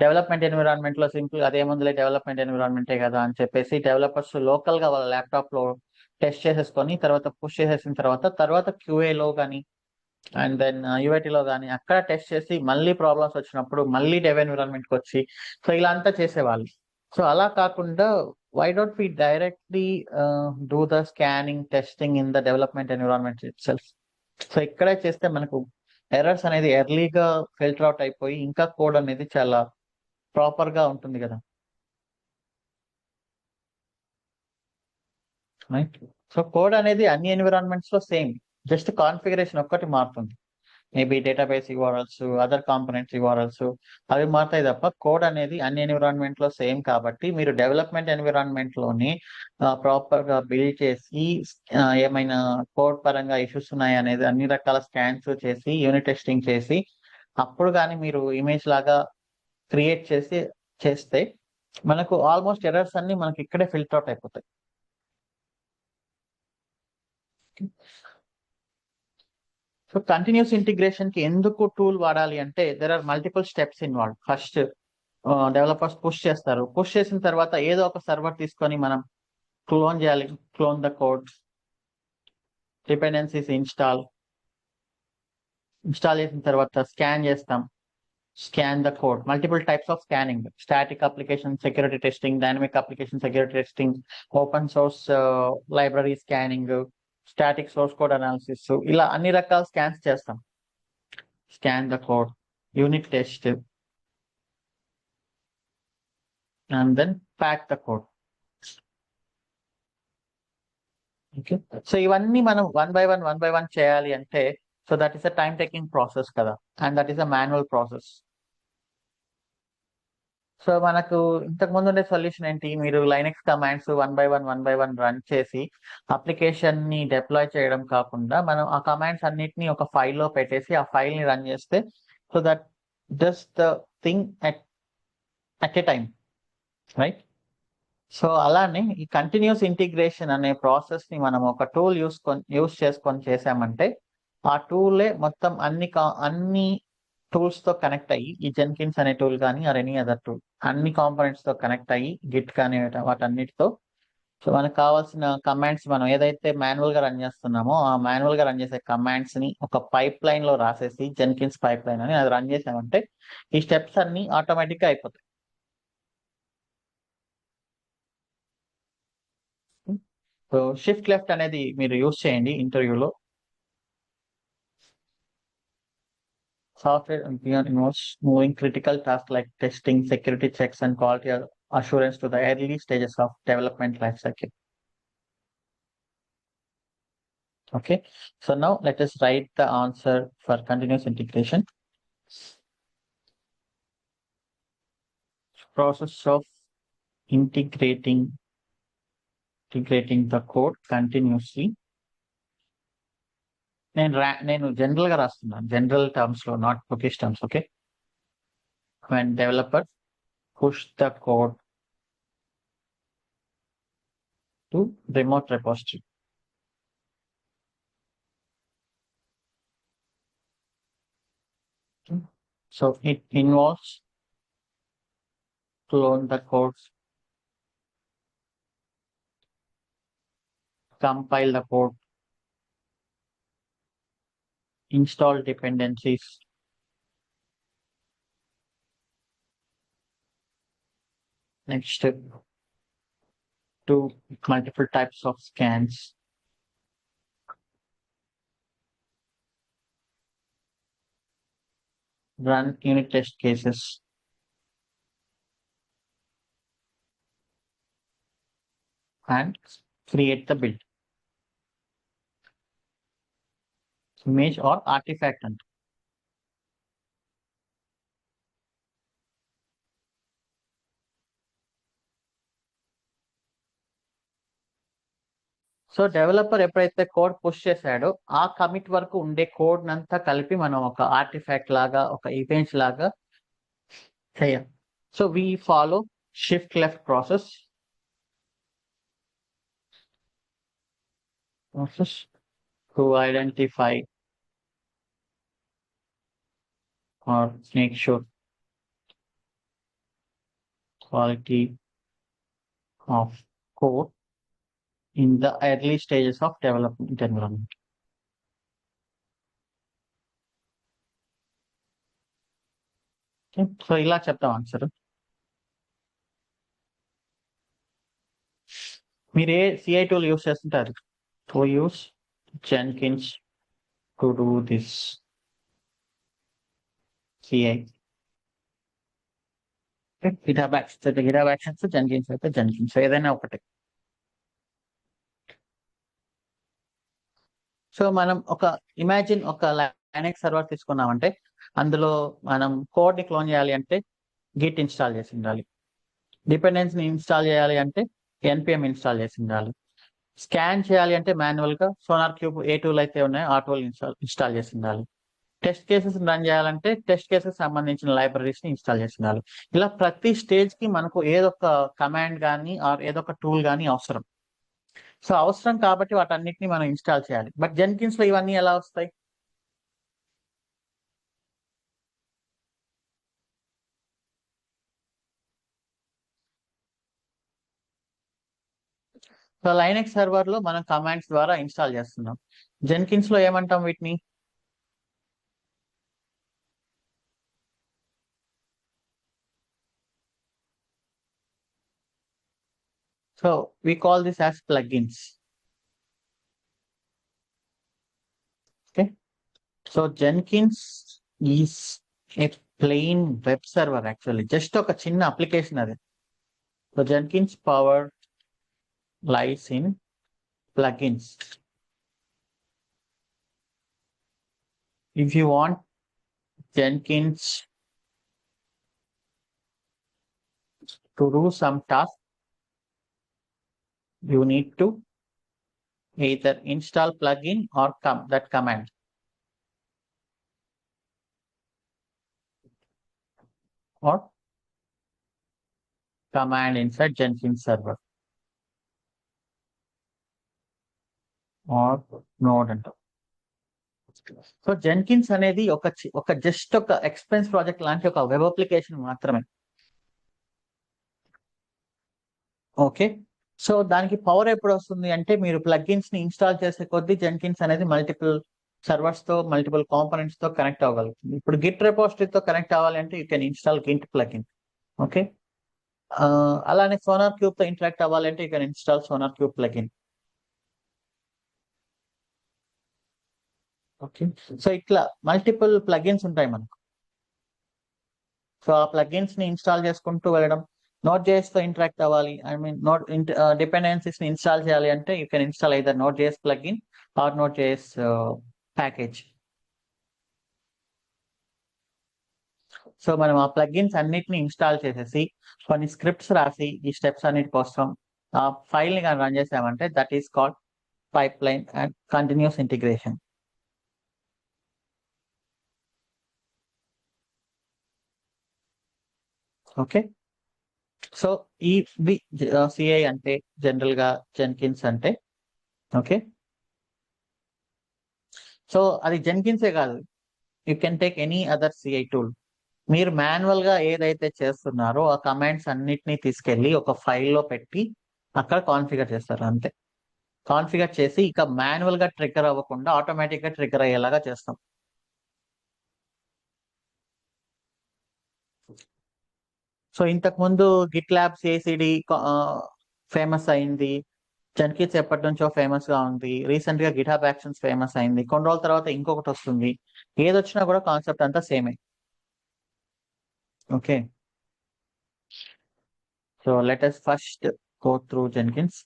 డెవలప్మెంట్ ఎన్విరాన్మెంట్ లో సింపుల్ అదేముందులే డెవలప్మెంట్ ఎన్విరాన్మెంటే కదా అని చెప్పేసి డెవలపర్స్ లోకల్ గా వాళ్ళ ల్యాప్టాప్ లో టెస్ట్ చేసేసుకొని తర్వాత పుష్ చేసేసిన తర్వాత QA లో కానీ అండ్ దెన్ యూఐటీ లో కానీ అక్కడ టెస్ట్ చేసి మళ్ళీ ప్రాబ్లమ్స్ వచ్చినప్పుడు మళ్ళీ డెవ్ ఎన్విరాన్మెంట్ కి వచ్చి సో ఇలా అంతా చేసేవాళ్ళు. సో అలా కాకుండా why don't we directly do the scanning testing in the development environment itself. So ఇక్కడే చేస్తే మనకు ఎర్రర్స్ అనేది ఎర్లీగా ఫిల్టర్ అవుట్ అయిపోయి ఇంకా కోడ్ అనేది చాలా ప్రాపర్ గా ఉంటుంది కదా. రైట్, సో కోడ్ అనేది అన్ని ఎన్విరాన్మెంట్స్ లో సేమ్, జస్ట్ కాన్ఫిగరేషన్ ఒక్కటి మారుతుంది. Maybe database URLs, other components URLs అవి మారుతాయి తప్ప కోడ్ అనేది అన్ని ఎన్విరాన్మెంట్ లో సేమ్. కాబట్టి మీరు డెవలప్మెంట్ ఎన్విరాన్మెంట్ లోని ప్రాపర్ గా బిల్డ్ చేసి ఏమైనా కోడ్ పరంగా ఇష్యూస్ ఉన్నాయి అనేది అన్ని రకాల స్కాన్స్ చేసి యూనిట్ టెస్టింగ్ చేసి అప్పుడు కానీ మీరు ఇమేజ్ లాగా క్రియేట్ చేస్తే మనకు ఆల్మోస్ట్ ఎర్రర్స్ అన్ని మనకి ఇక్కడే ఫిల్టర్ అవుట్ అయిపోతాయి. సో కంటిన్యూస్ ఇంటిగ్రేషన్ కి ఎందుకు టూల్ వాడాలి అంటే, there are multiple steps involve. First developers push చేస్తారు, పుష్ చేసిన తర్వాత ఏదో ఒక సర్వర్ తీసుకొని మనం క్లోన్ చేయాలి. Clone the code, dependencies install చేసిన తర్వాత స్కాన్ చేస్తాం, scan the code. Multiple types of scanning, static application security testing, dynamic application security testing, open source library scanning, static source code analysis, ఇలా అన్ని రకాల scans చేస్తాం. Scan the code, unit test, and then pack the code. Okay, so ఇవన్నీ మనం one by one చేయాలి అంటే, so that is a time taking process కదా, and that is a manual process. So మనకు ఇంతకు ముందు ఉండే సొల్యూషన్ ఏంటి, మీరు Linux commands one by one run చేసి అప్లికేషన్ ని డిప్లాయ్ చేయడం కాకుండా, మనం ఆ కమాండ్స్ అన్నిటిని ఒక ఫైల్లో పెట్టేసి ఆ ఫైల్ ని రన్ చేస్తే, so that does the thing at a time, right? So అలానే ఈ కంటిన్యూస్ ఇంటిగ్రేషన్ అనే ప్రాసెస్ ని మనం ఒక టూల్ యూస్ చేసుకొని చేసామంటే, ఆ టూలే మొత్తం అన్ని టూల్స్ తో కనెక్ట్ అయ్యి, ఈ జెన్కిన్స్ అనే టూల్ కానీ ఆర్ ఎనీ అదర్ టూల్, అన్ని కాంపోనెంట్స్ తో కనెక్ట్ అయ్యి, గిట్ కానీ వాటన్నిటితో, సో మనకు కావాల్సిన కమాండ్స్ మనం ఏదైతే మాన్యువల్ గా రన్ చేస్తున్నామో ఆ మాన్యువల్ గా రన్ చేసే కమాండ్స్ ని ఒక పైప్ లైన్ లో రాసేసి, జెన్కిన్స్ పైప్ లైన్ అని అది రన్ చేసామంటే ఈ స్టెప్స్ అన్ని ఆటోమేటిక్ గా అయిపోతాయి. సో షిఫ్ట్ లెఫ్ట్ అనేది మీరు యూస్ చేయండి ఇంటర్వ్యూలో. Software involves moving critical tasks like testing, security checks, and quality assurance to the early stages of development lifecycle. Okay, so now let us write the answer for continuous integration. Process of integrating the code continuously. నేను general గా రాస్తున్నాను, general terms లో, not bookish terms. Okay, when developer push the code to remote repository. So it involves clone the codes, compile the code, install dependencies, next do multiple types of scans, run unit test cases, and create the build, image or artifact. And so developer ఎప్పుడైతే code push చేశాడో ఆ commit వరకు ఉండే code నంతా కలిపి మనం ఒక artefact లాగా, ఒక ఇమేజ్ లాగా చేయాలి. So we follow shift left process to identify or make sure quality of code in the early stages of development environment. Okay, so ఇలా చెప్తాం ఆన్సర్. మీరు ఏ సిఐ టూల్ యూస్ చేస్తుంటారు? To use Jenkins to do this CI. GitHub Actions అయితే GitHub Actions, Jenkins అయితే Jenkins, ఏదైనా ఒకటి. So మనం ఒక ఇమాజిన్ ఒక లైనక్స్ సర్వర్ తీసుకున్నామంటే, అందులో మనం కోడ్ ని క్లోన్ చేయాలి అంటే గిట్ ఇన్స్టాల్ చేసి ఉండాలి, డిపెండెన్సీని ఇన్స్టాల్ చేయాలి అంటే npm ఇన్స్టాల్ చేసి ఉండాలి, స్కాన్ చేయాలి అంటే మాన్యువల్ గా సోనార్ క్యూబ్ ఏ టూల్ అయితే ఉన్నాయో ఆ టూల్ ఇన్స్టాల్ చేసి ఉండాలి, టెస్ట్ కేసెస్ రన్ చేయాలంటే టెస్ట్ కేసెస్ సంబంధించిన లైబ్రరీస్ ని ఇన్స్టాల్ చేసి ఉండాలి. ఇలా ప్రతి స్టేజ్ కి మనకు ఏదొక కమాండ్ కానీ ఆర్ ఏదొక టూల్ కానీ అవసరం. సో అవసరం కాబట్టి వాటన్నిటిని మనం ఇన్స్టాల్ చేయాలి. బట్ జెన్కిన్స్ లో ఇవన్నీ ఎలా వస్తాయి? సో లైనక్స్ సర్వర్ లో మనం కమాండ్స్ ద్వారా ఇన్స్టాల్ చేస్తున్నాం. జెన్కిన్స్ లో ఏమంటాం వీటిని? So we call this as plugins. So Jenkins is a plain web server actually, just ఒక చిన్న అప్లికేషన్ అది. So Jenkins power lies in plugins. If you want Jenkins to do some task, you need to either install plugin or that command. Or command inside Jenkins server. Or node అంటాం. So Jenkins అనేది ఒక just ఒక expense project లాంటి ఒక web application మాత్రమే. Okay, so దానికి power ఎప్పుడు వస్తుంది అంటే మీరు ప్లగ్ఇన్స్ ని ఇన్స్టాల్ చేసే కొద్దీ జెన్కిన్స్ అనేది మల్టిపుల్ సర్వర్స్ తో మల్టిపుల్ కాంపోనెంట్స్ తో కనెక్ట్ అవ్వగలుగుతుంది. ఇప్పుడు గిట్ రెపోజిటరీతో కనెక్ట్ అవ్వాలి అంటే you can install Git plugin. Okay, అలానే సోనార్ క్యూబ్ తో ఇంటరాక్ట్ అవ్వాలంటే you can install sonar cube plugin. Okay, so ఇట్లా మల్టిపుల్ ప్లగిన్స్ ఉంటాయి మనకు. సో ఆ ప్లగిన్స్ ని ఇన్స్టాల్ చేసుకుంటూ వెళ్ళడం. నోట్ జేఎస్ తో ఇంటరాక్ట్ అవ్వాలి, ఐ మీన్ నోట్ డిపెండెన్సీస్ ని ఇన్స్టాల్ చేయాలి అంటే you can install either note JS plugin are Node JS package. So మనం ఆ ప్లగిన్స్ అన్నిటిని ఇన్స్టాల్ చేసేసి కొన్ని స్క్రిప్ట్స్ రాసి ఈ స్టెప్స్ అన్నిటి కోసం ఆ ఫైల్ ని కానీ రన్ చేసామంటే that is called pipe line and continuous integration. Okay, so ఈ సిఐ అంటే జనరల్ గా జెన్కిన్స్ అంటే. ఓకే, సో అది జెన్కిన్సే కాదు, you can take any other CI tool. మీరు మాన్యువల్ గా ఏదైతే చేస్తున్నారో ఆ కమాండ్స్ అన్నిటినీ తీసుకెళ్లి ఒక ఫైల్లో పెట్టి అక్కడ కాన్ఫిగర్ చేస్తారు అంతే. కాన్ఫిగర్ చేసి ఇక మాన్యువల్ గా ట్రిగ్గర్ అవ్వకుండా ఆటోమేటిక్ గా ట్రిగ్గర్ అయ్యేలాగా చేస్తాం. సో ఇంతకు ముందు గిట్ ల్యాబ్ సిఐసిడి ఫేమస్ అయింది, జెన్కిన్స్ ఎప్పటి నుంచో ఫేమస్ గా ఉంది, రీసెంట్ గా గిటాబ్ యాక్షన్స్ ఫేమస్ అయింది, కొన్ని రోజుల తర్వాత ఇంకొకటి వస్తుంది. ఏదొచ్చినా కూడా కాన్సెప్ట్ అంతా సేమే. Okay, so let us first go through Jenkins.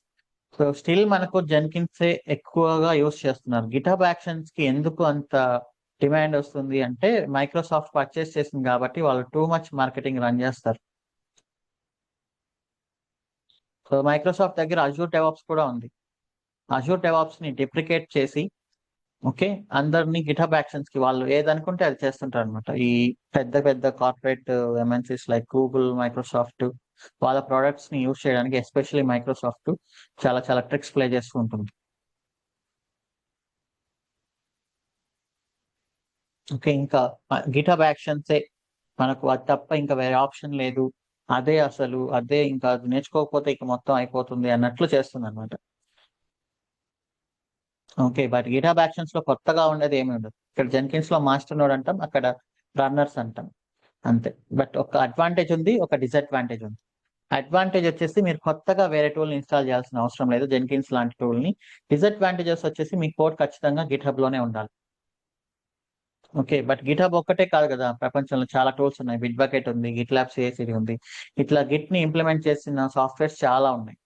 So still మనకు జెన్కిన్సే ఎక్కువగా యూస్ చేస్తున్నారు. గిటాబ్ యాక్షన్స్ కి ఎందుకు అంత డిమాండ్ వస్తుంది అంటే మైక్రోసాఫ్ట్ పర్చేస్ చేసింది కాబట్టి వాళ్ళు టూ మచ్ మార్కెటింగ్ రన్ చేస్తారు. సో మైక్రోసాఫ్ట్ దగ్గర అజూర్ డెవాప్స్ కూడా ఉంది. అజూర్ డెవాప్స్ ని డిప్రికేట్ చేసి ఓకే అందరినీ గిటాబ్ యాక్షన్స్ కి వాళ్ళు ఏదనుకుంటే అది చేస్తుంటారు అనమాట. ఈ పెద్ద పెద్ద corporate MNCs like Google, Microsoft వాళ్ళ ప్రొడక్ట్స్ ని యూజ్ చేయడానికి ఎస్పెషల్లీ మైక్రోసాఫ్ట్ చాలా చాలా ట్రిక్స్ ప్లే చేస్తూ ఉంటుంది. ఓకే, ఇంకా గిటాబ్ యాక్షన్సే మనకు అది తప్ప ఇంకా వేరే ఆప్షన్ లేదు, అదే అసలు అదే ఇంకా అది నేర్చుకోకపోతే ఇక మొత్తం అయిపోతుంది అన్నట్లు చేస్తుంది అనమాట. ఓకే, బట్ గిటాబ్ యాక్షన్స్ లో కొత్తగా ఉండేది ఏమి ఉండదు. ఇక్కడ జెన్కిన్స్ లో మాస్టర్ నోడ్ అంటాం, అక్కడ రన్నర్స్ అంటాం అంతే. బట్ ఒక అడ్వాంటేజ్ ఉంది, ఒక డిసడ్వాంటేజ్ ఉంది. అడ్వాంటేజ్ వచ్చేసి మీరు కొత్తగా వేరే టూల్ ఇన్స్టాల్ చేయాల్సిన అవసరం లేదు జెన్కిన్స్ లాంటి టూల్ ని. డిసడ్వాంటేజెస్ వచ్చేసి మీ కోడ్ ఖచ్చితంగా గిట్హబ్ లోనే ఉండాలి. ఓకే, బట్ గిట్హబ్ ఒక్కటే కాదు కదా, ప్రపంచంలో చాలా టూల్స్ ఉన్నాయి. బిట్ బకెట్ ఉంది, గిట్ ల్యాబ్ సిఐసిడి ఉంది, ఇట్లా గిట్ ని ఇంప్లిమెంట్ చేసిన సాఫ్ట్వేర్స్ చాలా ఉన్నాయి.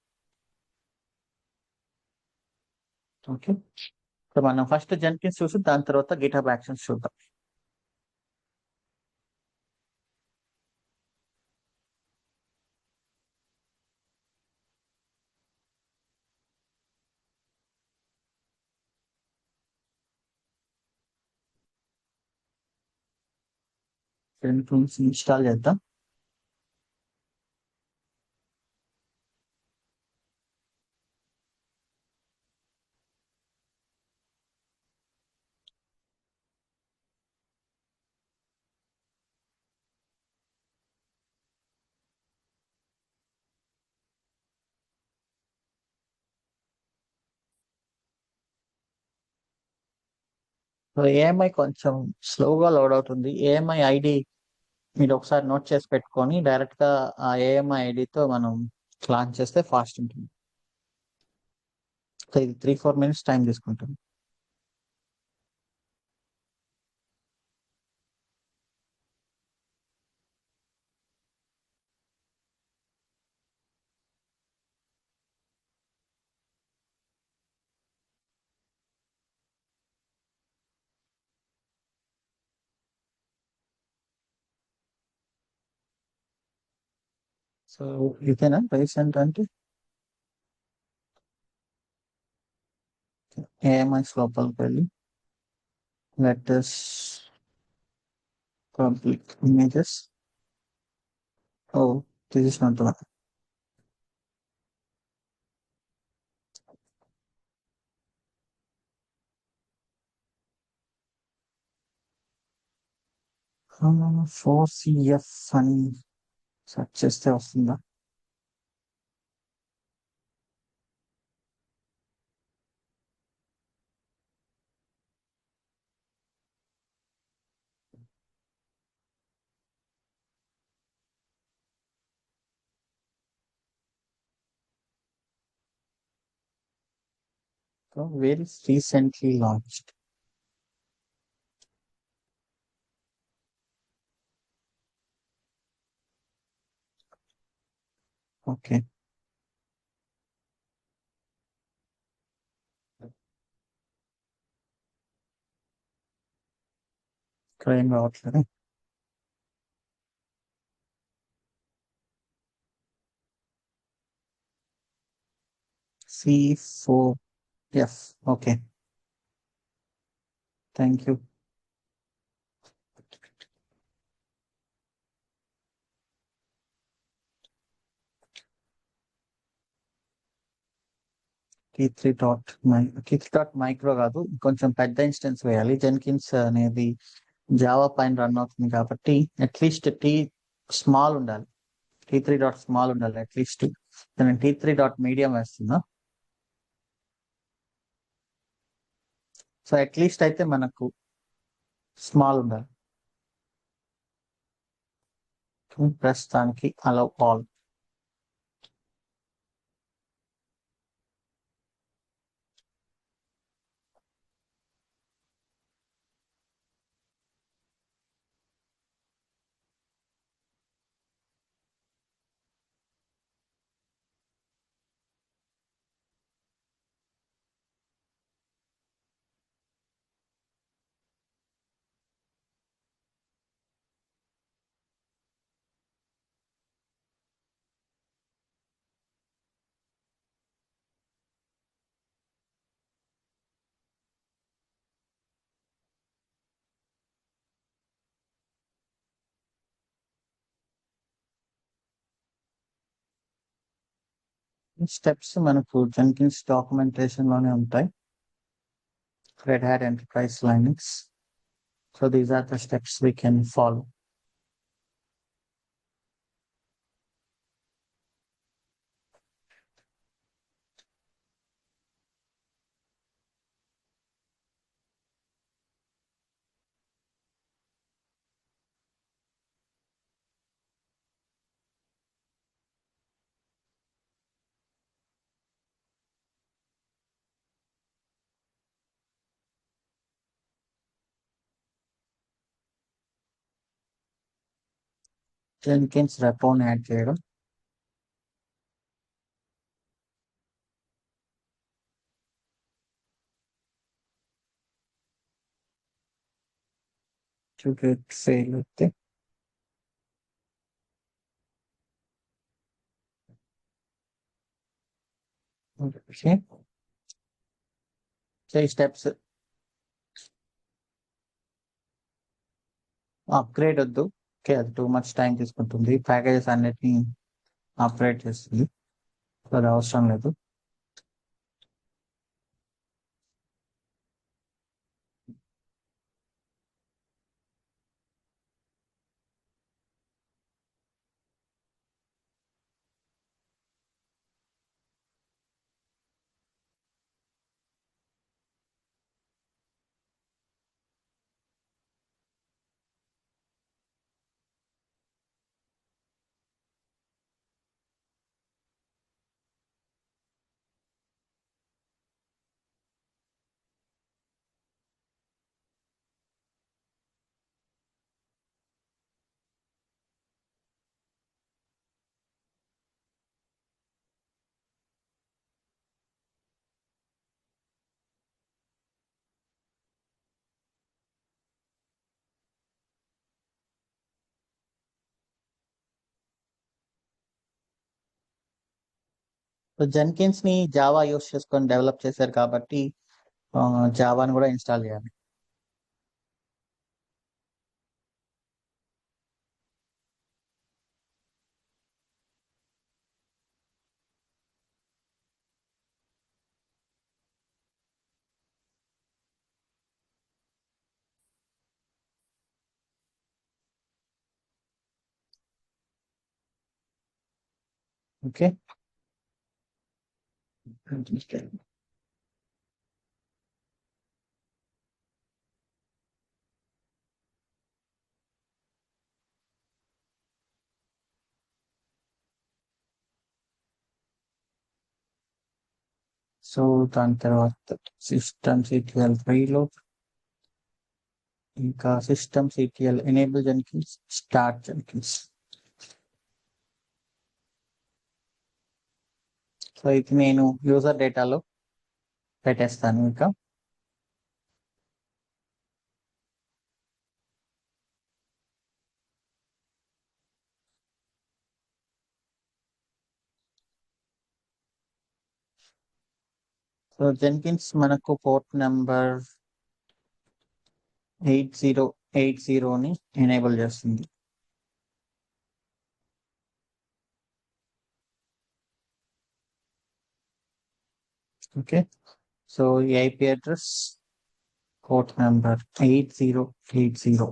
ఓకే, సో మనం ఫస్ట్ జెన్కిన్స్ చూసి దాని తర్వాత గిట్హబ్ యాక్షన్స్ చూద్దాం. జెన్కిన్స్ ఇన్స్టాల్ చేద్దాం. సో ఏఎంఐ కొంచెం స్లోగా లోడ్ అవుతుంది. ఏఎంఐ ఐడి మీరు ఒకసారి నోట్ చేసి పెట్టుకొని డైరెక్ట్ గా ఆ ఏఎంఐ ఐడితో మనం లాంచ్ చేస్తే ఫాస్ట్ ఉంటుంది. సో ఇది 3-4 minutes టైం తీసుకుంటుంది. సో ఇదేనా రీసెంట్ అంటే ఏఎంఎస్ లోపలికి వెళ్ళి latest public images. Oh this is not one. Four CF అని సెర్చ్ చేస్తే వస్తుందా? Very recently launched. Okay. Crane రావట్లేదు. C4F. Okay. Thank you. T3.micro కాదు, కొంచెం పెద్ద ఇన్స్టెన్స్ వేయాలి. జెన్కిన్స్ అనేది జావా పైన రన్ అవుతుంది కాబట్టి అట్లీస్ట్ టీ స్మాల్ ఉండాలి. T3.small ఉండాలి అట్లీస్ట్. నేను T3.medium వేస్తున్నా. సో అట్లీస్ట్ అయితే మనకు స్మాల్ ఉండాలి. ప్రస్తుతానికి అలౌ ఆల్. స్టెప్స్ మనకు జెన్కిన్స్ డాక్యుమెంటేషన్ లోనే ఉంటాయి. Red Hat Enterprise Linux. So these are the steps we can follow. Jenkins repo add చేయడం. To get fail అయితే ఓకే. సో ఈ స్టెప్స్ అప్గ్రేడ్ వద్దు. ఓకే, అది టూ మచ్ టైం తీసుకుంటుంది. Packages అన్నిటిని అప్గ్రేడ్ చేస్తుంది. సో అది అవసరం లేదు. సో జెన్కిన్స్ ని జావా యూస్ చేసుకొని డెవలప్ చేశారు కాబట్టి జావాని కూడా ఇన్స్టాల్ చేయాలి. ఓకే, సో దాని తర్వాత systemctl రీలోడ్, ఇంకా systemctl enable Jenkins, start Jenkins. So ఇది నేను యూజర్ డేటాలో పెట్టేస్తాను. ఇంకా సో జెన్కిన్స్ మనకు పోర్ట్ నెంబర్ 8080ని ఎనేబుల్ చేస్తుంది. ఓకే, సో ఈ IP address port number 8080.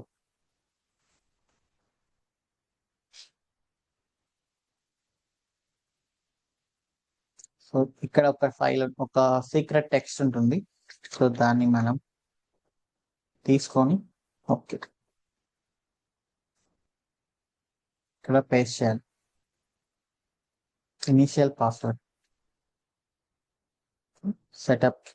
So ఇక్కడ ఒక ఫైల్, ఒక సీక్రెట్ టెక్స్ట్ ఉంటుంది. సో దాన్ని మనం తీసుకొని ఓకే ఇక్కడ పేస్ట్ చేయాలి. ఇనిషియల్ పాస్వర్డ్, సెటప్,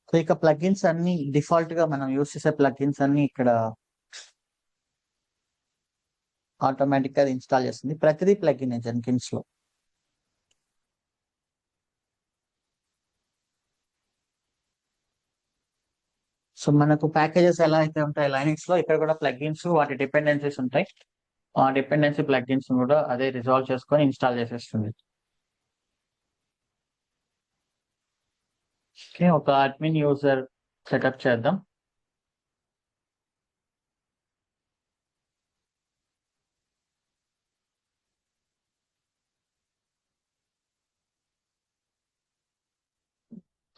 సో ఇక ప్లగిన్స్ అన్ని డిఫాల్ట్ గా మనం యూస్ చేసే ప్లగిన్స్ అన్ని ఇక్కడ ఆటోమేటిక్ గా ఇన్స్టాల్ చేస్తుంది. ప్రతిదీ ప్లగిన్ జెన్కిన్స్ లో. సో మనకు ప్యాకేజెస్ ఎలా అయితే ఉంటాయి లైనక్స్ లో, ఇక్కడ కూడా ప్లగిన్స్ వాటి డిపెండెన్సీస్ ఉంటాయి. ఆ డిపెండెన్సీ ప్లగిన్స్ కూడా అదే రిజాల్వ్ చేసుకొని ఇన్స్టాల్ చేసేస్తుంది. ఓకే, ఒక అడ్మిన్ యూజర్ సెటప్ చేద్దాం.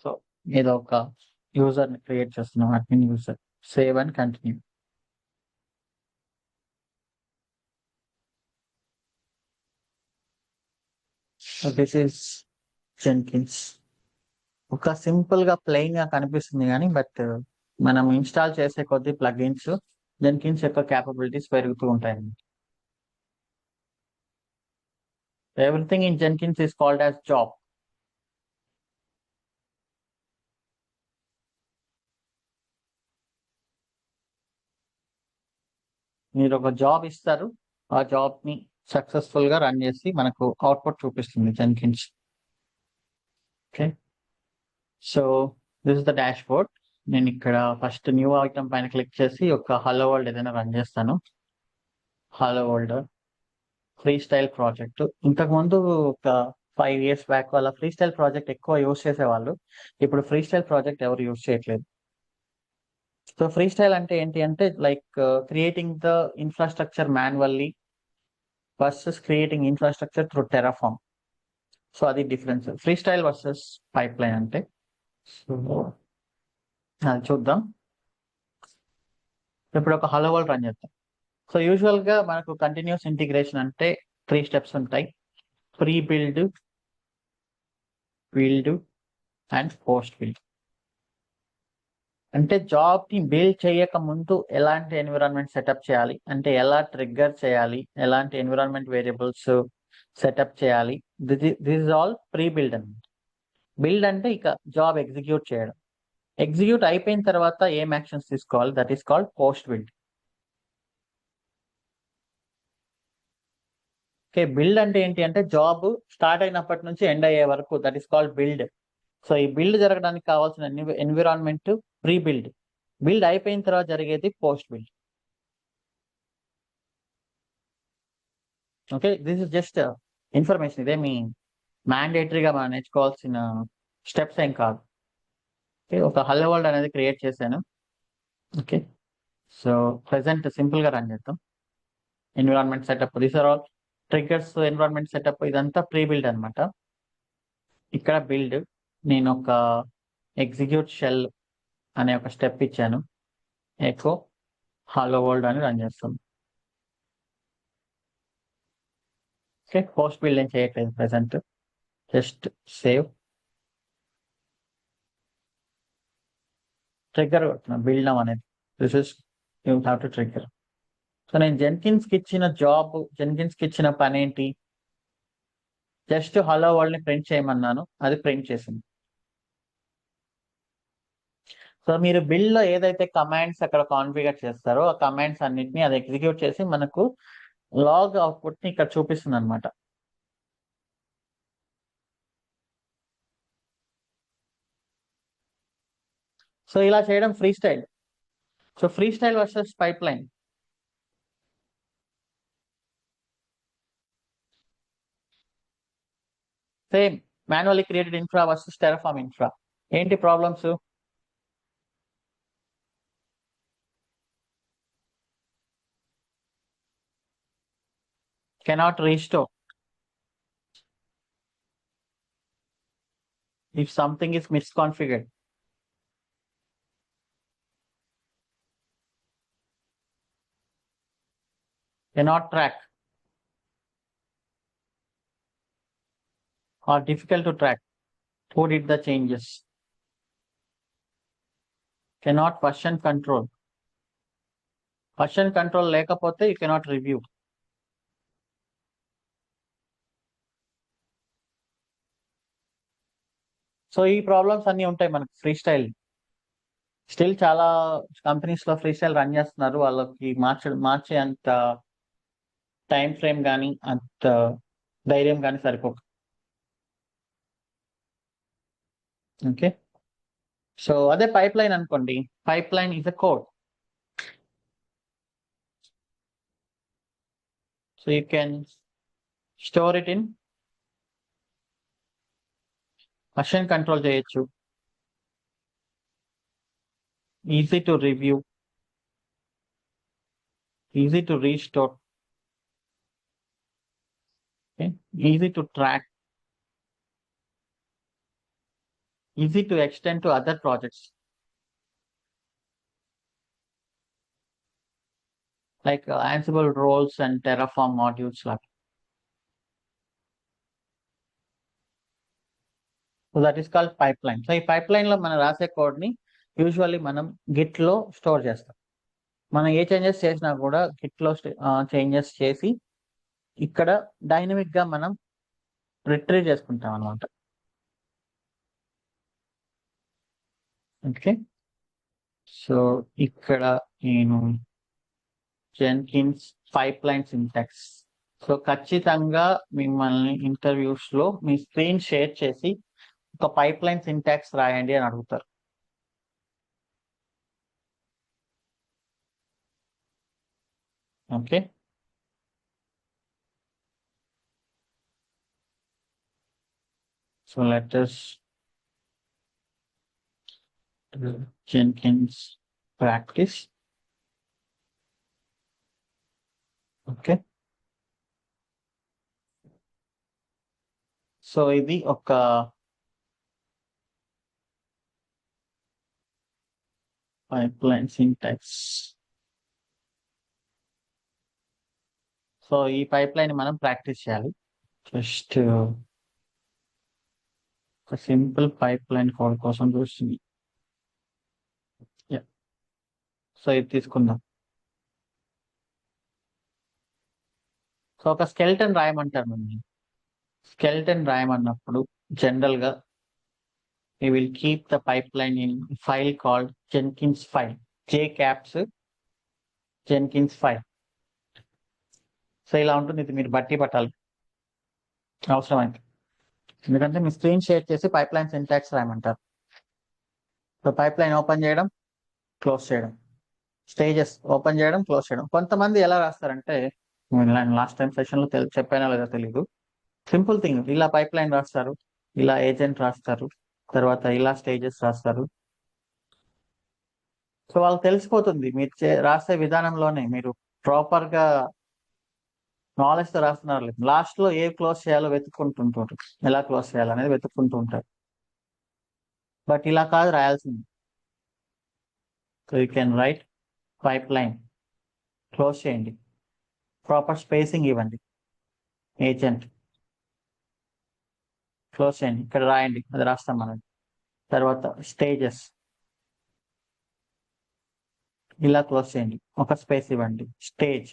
సో ఏదో ఒక యూజర్ ని క్రియేట్ చేస్తున్నాం, admin user. Save and continue. So this is Jenkins. ఒక సింపుల్ గా ప్లెయిన్ గా కనిపిస్తుంది కానీ బట్ మనం ఇన్స్టాల్ చేసే కొద్ది ప్లగిన్స్ జెన్కిన్స్ యొక్క క్యాపబిలిటీస్ పెరుగుతూ ఉంటాయి. Everything in Jenkins is called as job. మీరు ఒక జాబ్ ఇస్తారు, ఆ జాబ్ ని సక్సెస్ఫుల్ గా రన్ చేసి మనకు అవుట్పుట్ చూపిస్తుంది Jenkins. Okay, so this is the dashboard. నేను ఇక్కడ ఫస్ట్ న్యూ ఐటమ్ పైన క్లిక్ చేసి ఒక హలో వరల్డ్ ఏదైనా రన్ చేస్తాను. Hello world free style project. ఇంతకుముందు ఒక 5 years బ్యాక్ వాళ్ళ ఫ్రీ స్టైల్ ప్రాజెక్ట్ ఎక్కువ యూస్ చేసేవాళ్ళు. ఇప్పుడు ఫ్రీ స్టైల్ ప్రాజెక్ట్ ఎవరు యూస్ చేయట్లేదు. సో ఫ్రీ స్టైల్ అంటే ఏంటి అంటే like creating the infrastructure manually versus creating infrastructure through Terraform. So అది difference free style versus pipe line అంటే. సో అది చూద్దాం. ఇప్పుడు ఒక హలో వరల్డ్ రన్ చేద్దాం. సో యూజువల్ గా మనకు కంటిన్యూస్ ఇంటిగ్రేషన్ అంటే 3 steps ఉంటాయి: pre build, build and post build. అంటే జాబ్ ని బిల్డ్ చేయక ముందు ఎలాంటి ఎన్విరాన్మెంట్ సెటప్ చేయాలి, అంటే ఎలా ట్రిగ్గర్ చేయాలి, ఎలాంటి ఎన్విరాన్మెంట్ వేరియబుల్స్ సెటప్ చేయాలి, this is all pre build అన్నమాట. బిల్డ్ అంటే ఇక జాబ్ ఎగ్జిక్యూట్ చేయడం. ఎగ్జిక్యూట్ అయిపోయిన తర్వాత ఏం యాక్షన్స్ తీసుకోవాలి, that is called post build. Okay, build అంటే ఏంటి అంటే జాబ్ స్టార్ట్ అయినప్పటి నుంచి ఎండ్ అయ్యే వరకు, that is called build. So ఈ బిల్డ్ జరగడానికి కావాల్సిన ఎన్విరాన్మెంట్ ప్రీ బిల్డ్. బిల్డ్ అయిపోయిన తర్వాత జరిగేది post build. Okay, this is just information. ఇదేమి మ్యాండేటరీగా మనం నేర్చుకోవాల్సిన స్టెప్స్ ఏం కాదు. ఓకే, ఒక హలో వరల్డ్ అనేది క్రియేట్ చేశాను. ఓకే, సో ప్రెసెంట్ సింపుల్ గా రన్ చేద్దాం. Environment setup, these are all triggers. Environment setup ఇదంతా ప్రీ బిల్డ్ అనమాట. ఇక్కడ బిల్డ్ నేను ఒక ఎగ్జిక్యూట్ షెల్ అనే ఒక స్టెప్ ఇచ్చాను. ఎకో హలో వరల్డ్ అని రన్ చేస్తాం. ఓకే, పోస్ట్ బిల్డ్ ఏం చేయట్లేదు ప్రెసెంట్, జస్ట్ సేవ్. ట్రిగ్గర్ కొడుతున్నాం బిల్డ్ నౌ అనేది. This is you have to trigger. So నేను జెన్కిన్స్ కి ఇచ్చిన జాబ్, జెన్కిన్స్ కి ఇచ్చిన పని ఏంటి? జస్ట్ హలో వరల్డ్ ని ప్రింట్ చేయమన్నాను, అది ప్రింట్ చేసింది. సో మీరు బిల్డ్ లో ఏదైతే కమాండ్స్ అక్కడ కాన్ఫిగర్ చేస్తారో ఆ కమాండ్స్ అన్నిటిని అది ఎగ్జిక్యూట్ చేసి మనకు లాగ్ అవుట్పుట్ ని ఇక్కడ చూపిస్తుంది అనమాట. సో ఇలా చేయడం free style. So free style versus pipeline. Same manually created infra versus Terraform infra. ఏంటి problems? Cannot restore if something is misconfigured. Cannot track or difficult to track who did the changes. Cannot version control. Version control లేకపోతే you cannot review. So ఈ problems అన్ని ఉంటాయి మనకు free style. Still చాలా companies లో free style run చేస్తున్నారు. వాళ్ళకి మార్చే అంత టైం ఫ్రేమ్ కానీ అంత ధైర్యం కానీ సరిపోక. ఓకే, సో అదే పైప్ లైన్ అనుకోండి. Pipeline is a code. So you can store it in version control చేయొచ్చు. Easy to review, easy to restore, easy to track, easy to extend to other projects like Ansible roles and Terraform modules. So that is called pipeline. So ఈ pipeline లో మనం రాసే code ని usually మనం Git లో store చేస్తాం. మనం ఏ changes చేసినా కూడా గిట్ లో చేంజెస్ చేసి ఇక్కడ డైనమిక్ గా మనం రిట్రీవ్ చేసుకుంటాం అనమాట. ఓకే, సో ఇక్కడ నేను జెన్కిన్స్ పైప్లైన్ సింటాక్స్. సో ఖచ్చితంగా మిమ్మల్ని ఇంటర్వ్యూస్ లో మీ స్క్రీన్ షేర్ చేసి ఒక పైప్లైన్ సింటాక్స్ రాయండి అని అడుగుతారు. Okay, so let us do Jenkins practice. Okay, so ఇది ఒక పైప్లైన్ సింటాక్స్. సో ఈ పైప్లైన్ మనం ప్రాక్టీస్ చేయాలి. జస్ట్ ఒక సింపుల్ పైప్లైన్ కోడ్ కోసం చూస్తుంది. సో ఇది తీసుకుందాం. సో ఒక స్కెల్టన్ రాయమంటారు మిమ్మల్ని. స్కెల్టన్ రాయమన్నప్పుడు జనరల్ గా we will keep the pipeline in file called Jenkins file, jcaps Jenkins file. So ఇలా ఉంటుంది. ఇది మీరు బట్టి పట్టాలి అవసరమైతే, ఎందుకంటే మీ స్క్రీన్ షేర్ చేసి పైప్లైన్ సింటాక్స్ రాయమంటారు. సో పైప్లైన్ ఓపెన్ చేయడం, క్లోజ్ చేయడం, స్టేజెస్ ఓపెన్ చేయడం, క్లోజ్ చేయడం. కొంతమంది ఎలా రాస్తారంటే లాస్ట్ టైం సెషన్ లో చెప్పానో లేదో తెలీదు. సింపుల్ థింగ్, ఇలా పైప్ లైన్ రాస్తారు, ఇలా ఏజెంట్ రాస్తారు, తర్వాత ఇలా స్టేజెస్ రాస్తారు. సో వాళ్ళకి తెలిసిపోతుంది మీరు రాసే విధానంలోనే మీరు ప్రాపర్ గా నాలెడ్జ్ తో రాస్తున్నారు. లాస్ట్ లో ఏ క్లోజ్ చేయాలో వెతుక్కుంటుంటారు, ఎలా క్లోజ్ చేయాలనేది వెతుక్కుంటూ ఉంటారు. బట్ ఇలా కాదు రాయాల్సింది. So you can write pipeline, close చేయండి, ప్రాపర్ స్పేసింగ్ ఇవ్వండి, ఏజెంట్ క్లోజ్ చేయండి, ఇక్కడ రాయండి, అది రాస్తాం మనం. తర్వాత స్టేజెస్ ఇలా క్లోజ్ చేయండి, ఒక స్పేస్ ఇవ్వండి, స్టేజ్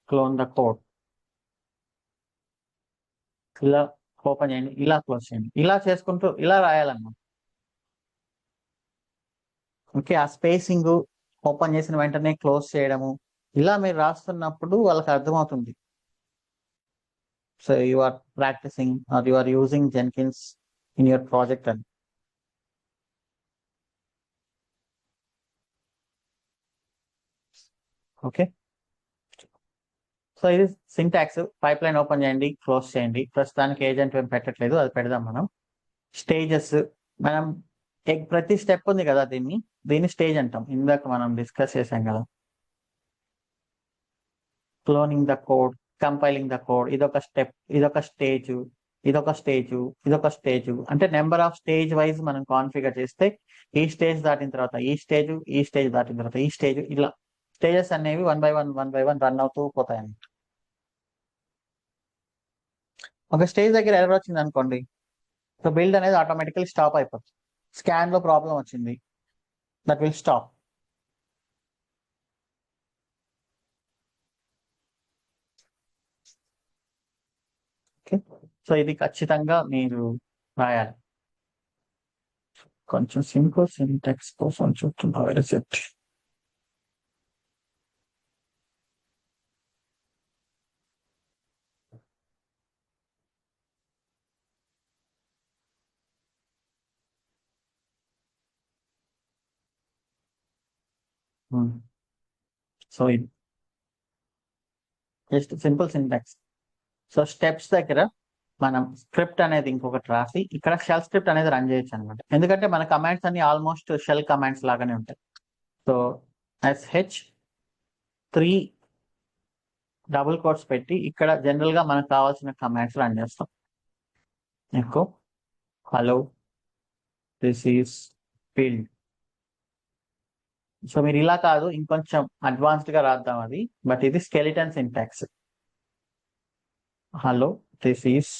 క్లోన్ ద కోడ్, ఇలా ఓపెన్ చేయండి, ఇలా క్లోజ్ చేయండి, ఇలా చేసుకుంటూ ఇలా రాయాలన్నమాట. ఓకే, ఆ స్పేసింగ్ ఓపెన్ చేసిన వెంటనే క్లోజ్ చేయడము, ఇలా మీరు రాస్తున్నప్పుడు వాళ్ళకి అర్థమవుతుంది. So you are practicing or you are using Jenkins in your project అని. ఓకే, సో ఇది సింటాక్స్. పైప్ లైన్ ఓపెన్ చేయండి, క్లోజ్ చేయండి. ప్రస్తుతానికి ఏజెంట్ ఏం పెట్టట్లేదు, అది పెడదాం మనం. స్టేజెస్ మనం ప్రతి స్టెప్ ఉంది కదా, దీన్ని స్టేజ్ అంటాం. ఇందాక మనం డిస్కస్ చేసాం కదా, cloning the code, compiling the code, ఇదొక స్టెప్, ఇదొక స్టేజ్, ఇదొక స్టేజ్, ఇదొక స్టేజ్. అంటే నెంబర్ ఆఫ్ స్టేజ్ వైజ్ మనం కాన్ఫిగర్ చేస్తే ఈ స్టేజ్ దాటిన తర్వాత ఈ స్టేజ్, ఈ స్టేజ్ దాటిన తర్వాత ఈ స్టేజ్, ఇలా స్టేజెస్ అనేవి 1 by 1 రన్ అవుతూ పోతాయి. ఒక స్టేజ్ దగ్గర ఎర్రర్ వచ్చింది అనుకోండి, సో బిల్డ్ అనేది ఆటోమేటికల్లీ స్టాప్ అయిపోతుంది. స్కాన్ లో ప్రాబ్లం వచ్చింది, that will stop. Okay, so ఇది ఖచ్చితంగా మీరు రాయాలి. కొంచెం సింపుల్ సింటాక్స్ కోసం చూస్తున్నా రెసిప్ట్. సో ఇది just simple syntax. So steps దగ్గర మనం స్క్రిప్ట్ అనేది ఇంకొకటి రాసి ఇక్కడ షెల్ స్క్రిప్ట్ అనేది రన్ చేయొచ్చు అనమాట. ఎందుకంటే మన కమాండ్స్ అన్ని ఆల్మోస్ట్ షెల్ కమాండ్స్ లాగానే ఉంటాయి. సో SH3 డబుల్ కోట్స్ పెట్టి ఇక్కడ జనరల్ గా మనకు కావాల్సిన కమాండ్స్ రన్ చేస్తాం. Echo hello this is field. So మీరు ఇలా కాదు, ఇంకొంచెం అడ్వాన్స్డ్ గా రాద్దాం అది, బట్ ఇది skeleton syntax. Hello this is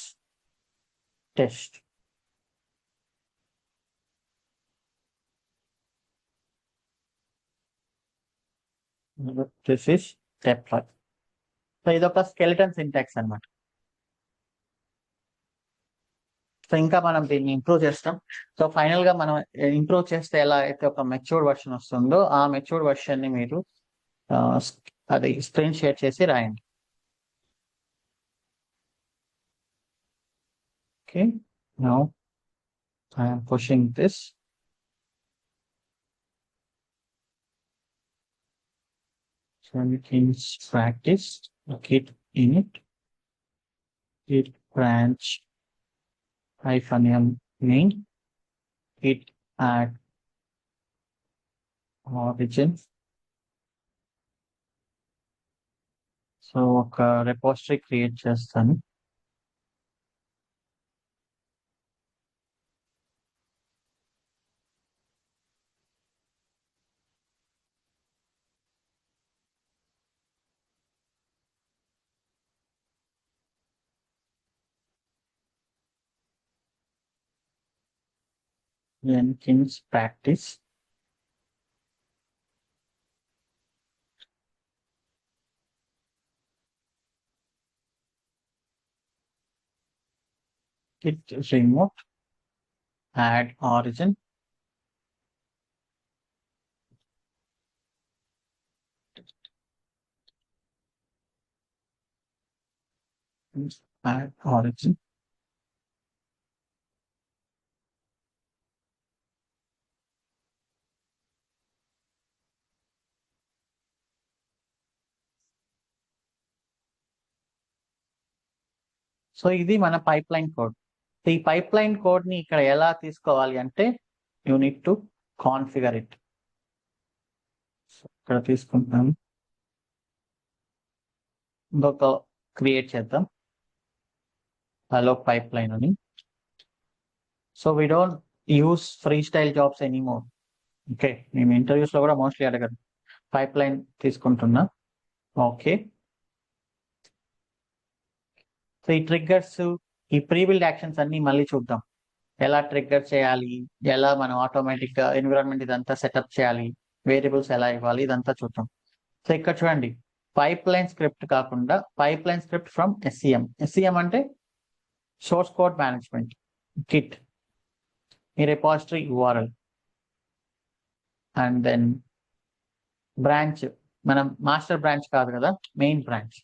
test. This is step 5. So ఇదొక స్కెలిటన్ సింటాక్స్ అన్నమాట. సో ఇంకా మనం దీన్ని ఇంప్రూవ్ చేస్తాం. సో ఫైనల్ గా మనం ఇంప్రూవ్ చేస్తే ఎలా అయితే ఒక మెచ్యూర్డ్ వర్షన్ వస్తుందో ఆ మెచ్యూర్డ్ వర్షన్ ని మీరు అది స్క్రీన్ షేర్ చేసి రాయండి. Okay, now I'm pushing this. Jenkins practice git init git branch -m main git add origin. So ఒక రెపోజిటరీ క్రియేట్ చేస్తాను. Jenkins practice. Git remote add origin. Add origin. So ఇది మన pipe line code. ఈ pipe line code ని ఇక్కడ ఎలా తీసుకోవాలి అంటే you need to configure it. ఇక్కడ తీసుకుంటాం, ఇంకొక క్రియేట్ చేద్దాం హలో పైప్ లైన్ అని. So we don't use free style jobs anymore. Okay, మేము ఇంటర్వ్యూస్ లో కూడా మోస్ట్లీ అడగరు. పైప్ లైన్ తీసుకుంటున్నా. ఓకే, సో ఈ ట్రిగ్గర్స్, ఈ ప్రీ బిల్డ్ యాక్షన్స్ అన్ని మళ్ళీ చూద్దాం. ఎలా ట్రిగ్గర్ చేయాలి, ఎలా మనం ఆటోమేటిక్ గా ఎన్విరాన్మెంట్ ఇదంతా సెటప్ చేయాలి, వేరియబుల్స్ ఎలా ఇవ్వాలి, ఇదంతా చూద్దాం. సో ఇక్కడ చూడండి, పైప్ లైన్ స్క్రిప్ట్ కాకుండా pipeline script from SCM. SCM అంటే సోర్స్ కోడ్ మేనేజ్మెంట్ కిట్, ఈ repository URL and then branch. మనం మాస్టర్ బ్రాంచ్ కాదు కదా, మెయిన్ బ్రాంచ్.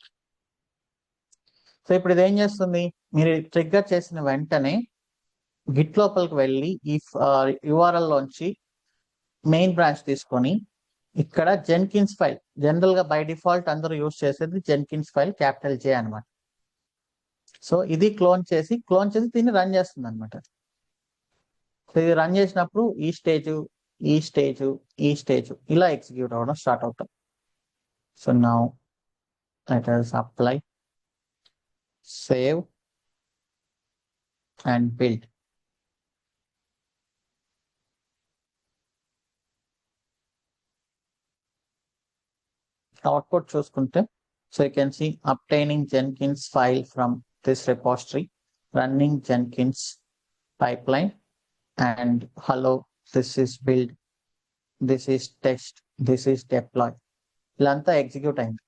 సో ఇప్పుడు ఇది ఏం చేస్తుంది, మీరు ట్రిగ్గర్ చేసిన వెంటనే గిట్ లోపలికి వెళ్ళి ఈ URL లోంచి మెయిన్ బ్రాంచ్ తీసుకొని ఇక్కడ జెన్కిన్స్ ఫైల్, జనరల్ గా బై డిఫాల్ట్ అందరూ యూజ్ చేసేది జెన్కిన్స్ ఫైల్ క్యాపిటల్ J అనమాట. సో ఇది క్లోన్ చేసి దీన్ని రన్ చేస్తుంది అనమాట. సో ఇది రన్ చేసినప్పుడు ఈ స్టేజ్ ఇలా ఎగ్జిక్యూట్ అవ్వడం స్టార్ట్ అవుతాం. So now let us apply, save and build. Output చూసుకుంటే, so you can see obtaining Jenkins file from this repository, running Jenkins pipeline, and hello, this is build, this is test, this is deploy. ఇలా అంతా execute అయింది.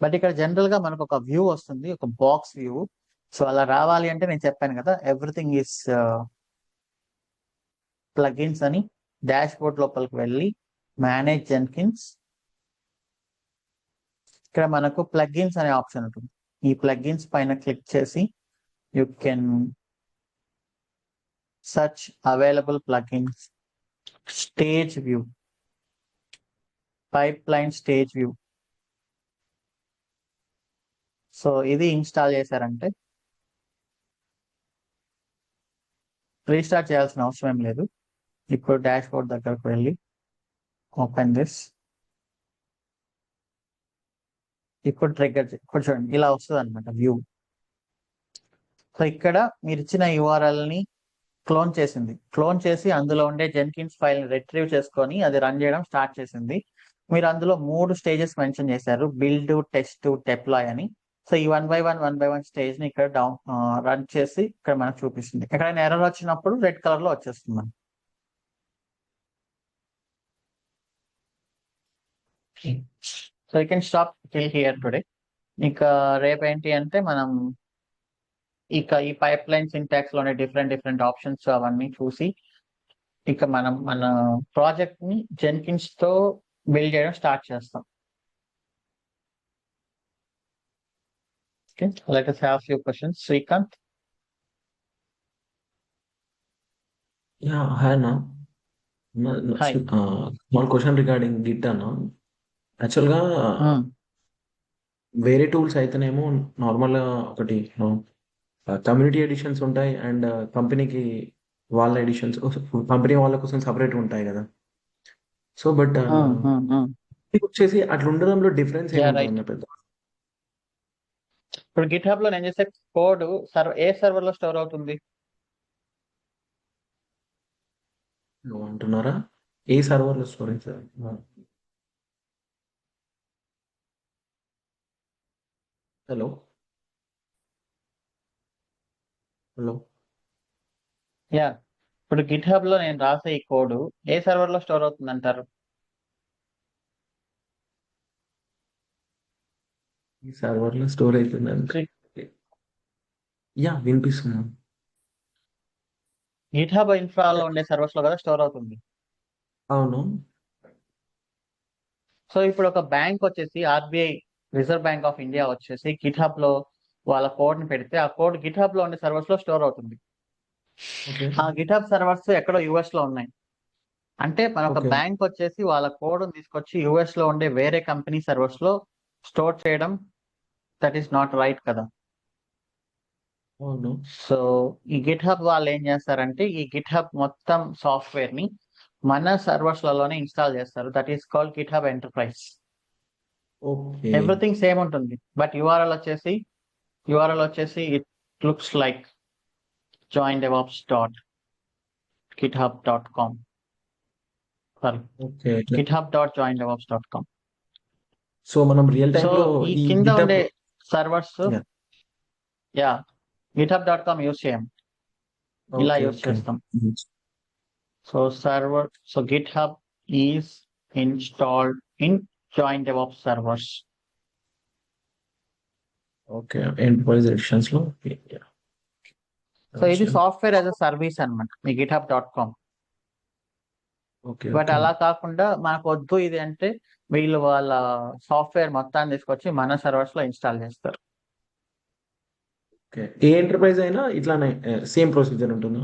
But ఇక్కడ general గా మనకు ఒక view వస్తుంది, ఒక బాక్స్ వ్యూ. సో అలా రావాలి అంటే నేను చెప్పాను కదా, ఎవ్రీథింగ్ ఈస్ ప్లగిన్స్ అని. డాష్ బోర్డ్ లోపలికి వెళ్ళి మేనేజ్ జెన్కిన్స్, ఇక్కడ మనకు ప్లగిన్స్ అనే ఆప్షన్ ఉంటుంది. ఈ ప్లగిన్స్ పైన క్లిక్ చేసి you can search available plugins, stage view, pipeline stage view. So ఇది ఇన్స్టాల్ చేశారంటే రీస్టార్ట్ చేయాల్సిన అవసరం ఏం లేదు. ఇప్పుడు డాష్ బోర్డ్ దగ్గరకు వెళ్ళి ఓపెన్ దిస్. ఇప్పుడు ట్రిగ్గర్ ఇప్పుడు చూడండి ఇలా వస్తుంది అనమాట వ్యూ. సో ఇక్కడ మీరు ఇచ్చిన URL ని క్లోన్ చేసి అందులో ఉండే జెన్కిన్స్ ఫైల్ ని రిట్రీవ్ చేసుకొని అది రన్ చేయడం స్టార్ట్ చేసింది. మీరు అందులో 3 స్టేజెస్ మెన్షన్ చేశారు, బిల్డ్, టెస్ట్, డిప్లాయ్ అని. సో ఈ 1 by 1 స్టేజ్ ని ఇక్కడ రన్ చేసి ఇక్కడ మనకు చూపిస్తుంది. ఎక్కడైనా ఎర్రర్ వచ్చినప్పుడు రెడ్ కలర్ లో వచ్చేస్తుంది మనకి. So you can stop till here today. ఇంకా రేపు ఏంటి అంటే మనం ఇక ఈ పైప్ లైన్ సింటాక్స్ లోనే డిఫరెంట్ ఆప్షన్స్ అవన్నీ చూసి ఇక మనం మన ప్రాజెక్ట్ ని జెన్కిన్స్ తో బిల్డ్ చేయడం స్టార్ట్ చేస్తాం. Okay, let us have few questions. Srikanth. Yeah, hi Anna. Hi. Small question regarding Git Anna. యాక్చువల్గా వేరే టూల్స్ అయితేనేమో నార్మల్గా ఒకటి కమ్యూనిటీ ఎడిషన్స్ ఉంటాయి అండ్ కంపెనీకి వాళ్ళ ఎడిషన్స్, కంపెనీ వాళ్ళ కోసం సపరేట్ ఉంటాయి కదా. సో బట్ వచ్చేసి అట్లా ఉండడంలో డిఫరెన్స్ ఏముంటుంది పెద్ద? ఇప్పుడు గిట్ హబ్ లో నేను చేసే కోడ్ ఏ సర్వర్ లో స్టోర్ అవుతుంది అంటున్నారా? ఏ సర్వర్ లో స్టోరేజ్? హలో హలో యా, ఇప్పుడు గిట్ హబ్ లో నేను రాసే ఈ కోడ్ ఏ సర్వర్ లో స్టోర్ అవుతుంది అంటారు? ఈ సర్వర్ లో స్టోర్ అవుతుంది. యా, వినిపిస్తున్నాను. గిట్ హబ్ ఇన్ఫ్రాలో ఉండే సర్వర్స్ లో కదా స్టోర్ అవుతుంది. అవును. సో ఇప్పుడు ఒక బ్యాంక్ వచ్చేసి RBI, reserve bank of India వచ్చేసి గిట్ హబ్ లో వాళ్ళ కోడ్ ని పెడితే ఆ కోడ్ గిట్ హబ్ లో ఉండే సర్వర్స్ లో స్టోర్ అవుతుంది. ఆ గిట్ హబ్ సర్వర్స్ ఎక్కడో US లో ఉన్నాయి. అంటే మన ఒక బ్యాంక్ వచ్చేసి వాళ్ళ కోడ్ తీసుకొచ్చి US లో ఉండే వేరే కంపెనీ సర్వర్స్ లో స్టోర్ చేయడం, దట్ ఈస్ నాట్ రైట్ కదా. అవును. సో ఈ గిట్ హబ్ వాళ్ళు ఏం చేస్తారంటే ఈ గిట్ హబ్ మొత్తం సాఫ్ట్వేర్ ని మన సర్వర్స్ లలోనే ఇన్స్టాల్ చేస్తారు. That is called Git hub enterprise. Okay. Everything same ఉంటుంది, బట్ యూఆర్ఎల్ వచ్చేసి it looks like joindevops.github.com. Sorry, okay. ఇట్లా github.joindevops.com. సో మనం రియల్ సో టైమ్ లో ఈ ఈ కింద గిటప్ ఉండే సర్వర్స్ యా github.com యూస్ చేయం, ఇలా ఓకే. Use okay. చేస్తాం. So GitHub is installed in Join DevOps servers. Okay. Enterprise editions లో సో ఇది సాఫ్ట్వేర్ యాజ్ అ సర్వీస్ అన్నమాట మీ github.com. ఓకే. But okay. అలా కాకుండా మనకు వద్దు ఇది అంటే వీళ్ళు వాళ్ళ సాఫ్ట్వేర్ మొత్తాన్ని తీసుకొచ్చి మన సర్వర్స్ లో ఇన్స్టాల్ చేస్తారు. ఓకే. ఏ ఎంటర్ప్రైజ్ అయినా ఇట్లానే సేమ్ ప్రొసీజర్ ఉంటుందా?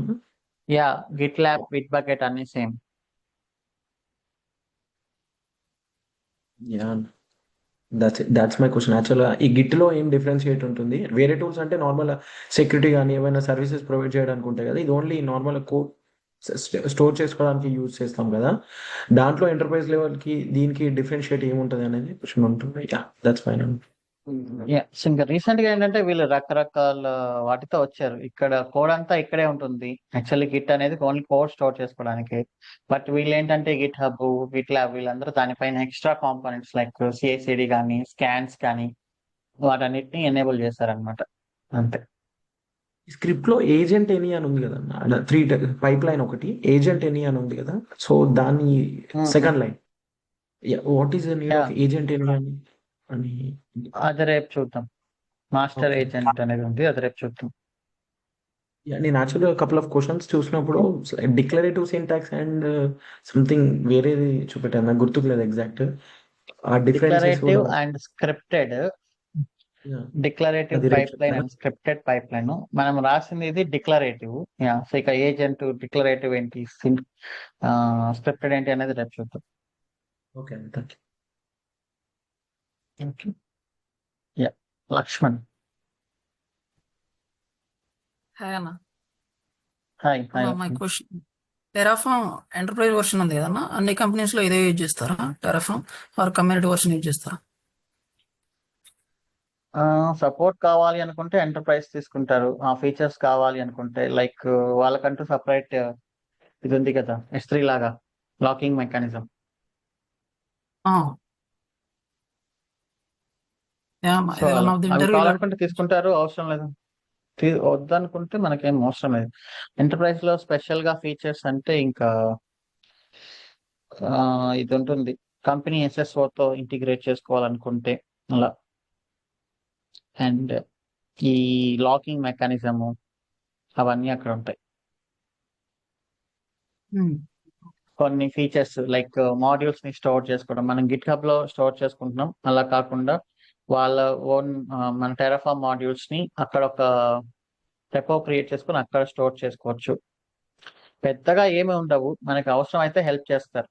యా, GitLab, Bitbucket అన్ని same. Yeah, that's my question. యాక్చువల్గా ఈ గిట్ లో ఏం డిఫరెన్షియేట్ ఉంటుంది? వేరే టూల్స్ అంటే నార్మల్ సెక్యూరిటీ కానీ ఏమైనా సర్వీసెస్ ప్రొవైడ్ చేయడానికి ఉంటాయి కదా, ఇది ఓన్లీ నార్మల్ కోడ్ స్టోర్ చేసుకోవడానికి యూజ్ చేస్తాం కదా. దాంట్లో ఎంటర్ప్రైజ్ లెవెల్ కి దీనికి డిఫరెన్షియేట్ ఏముంటుంది అనేది క్వశ్చన్ ఉంటుంది. Yeah, that's fine. ఇంకా రీసెంట్ గా ఏంటంటే వీళ్ళు రకరకాల వాటితో వచ్చారు. ఇక్కడ కోడ్ అంతా ఇక్కడే ఉంటుంది. యాక్చువల్లీ గిట్ అనేది ఓన్లీ కోడ్ స్టోర్ చేసుకోవడానికి, బట్ వీళ్ళు ఏంటంటే గిట్ హబ్, గిట్ ల్యాబ్ వీళ్ళందరూ దానిపైన ఎక్స్ట్రా కాంపోనెంట్స్ లైక్ సిఐసిడి కానీ స్కాన్స్ కానీ వాటన్నిటిని ఎనేబుల్ చేశారనమాట. అంతే. స్క్రిప్ట్ లో ఏజెంట్ ఎనీ అని ఉంది కదా, 3 పైప్ లైన్ ఒకటి ఏజెంట్ ఎనీ అని ఉంది కదా. సో దాని second line what is the need of agent any అని అది రేపు చూద్దాం. Master Okay. ఏజెంట్ అనేది ఉంది, అది రేపు చూద్దాం. నేను యాక్చువల్గా కపుల్ ఆఫ్ క్వశ్చన్స్ చూసినప్పుడు డిక్లరేటివ్ సింటాక్స్ అండ్ సంథింగ్ వేరేది చూపెట్టాను, నాకు గుర్తుకులేదు ఎగ్జాక్ట్ ఆ differences. Declarative and scripted, declarative అది రేపు పైప్ లైన్ చెప్తారా? And scripted pipeline. మనం రాసింది ఇది డిక్లరేటివ్. సో ఇక ఏజెంట్, డిక్లరేటివ్ ఏంటి, స్క్రిప్టెడ్ ఏంటి అనేది రేపు చూద్దాం. Okay, thank you. Yeah, Lakshman. Hi అన్న. Hi hi my question, Terraform enterprise version ఉంది కదన్నా, అన్ని కంపెనీస్ లో ఇదే యూజ్ చేస్తారా? Terraform are community version use చేస్తారా? సపోర్ట్ కావాలి అనుకుంటే ఎంటర్ప్రైజ్ తీసుకుంటారు. ఆ ఫీచర్స్ కావాలి అనుకుంటే లైక్ వాళ్ళకంటూ సపరేట్ ఇది ఉంది కదా, S3 లాగా లాకింగ్ మెకానిజం. సో అలా అవి కావాలనుకుంటే తీసుకుంటారు, అవసరం లేదు వద్దనుకుంటే మనకేం అవసరం లేదు. ఎంటర్ప్రైజ్ లో స్పెషల్ గా ఫీచర్స్ అంటే ఇంకా ఇది ఉంటుంది, కంపెనీ SSO తో ఇంటిగ్రేట్ చేసుకోవాలనుకుంటే అలా, అండ్ ఈ లాకింగ్ మెకానిజము అవన్నీ అక్కడ ఉంటాయి. కొన్ని ఫీచర్స్ లైక్ మాడ్యూల్స్ ని స్టోర్ చేసుకోవడం, మనం గిట్ హబ్ లో స్టోర్ చేసుకుంటున్నాం, అలా కాకుండా వాళ్ళ ఓన్ మన టెరాఫామ్ మాడ్యూల్స్ ని అక్కడ ఒక రెపో క్రియేట్ చేసుకుని అక్కడ స్టోర్ చేసుకోవచ్చు. పెద్దగా ఏమి ఉండవు, మనకి అవసరం అయితే హెల్ప్ చేస్తారు.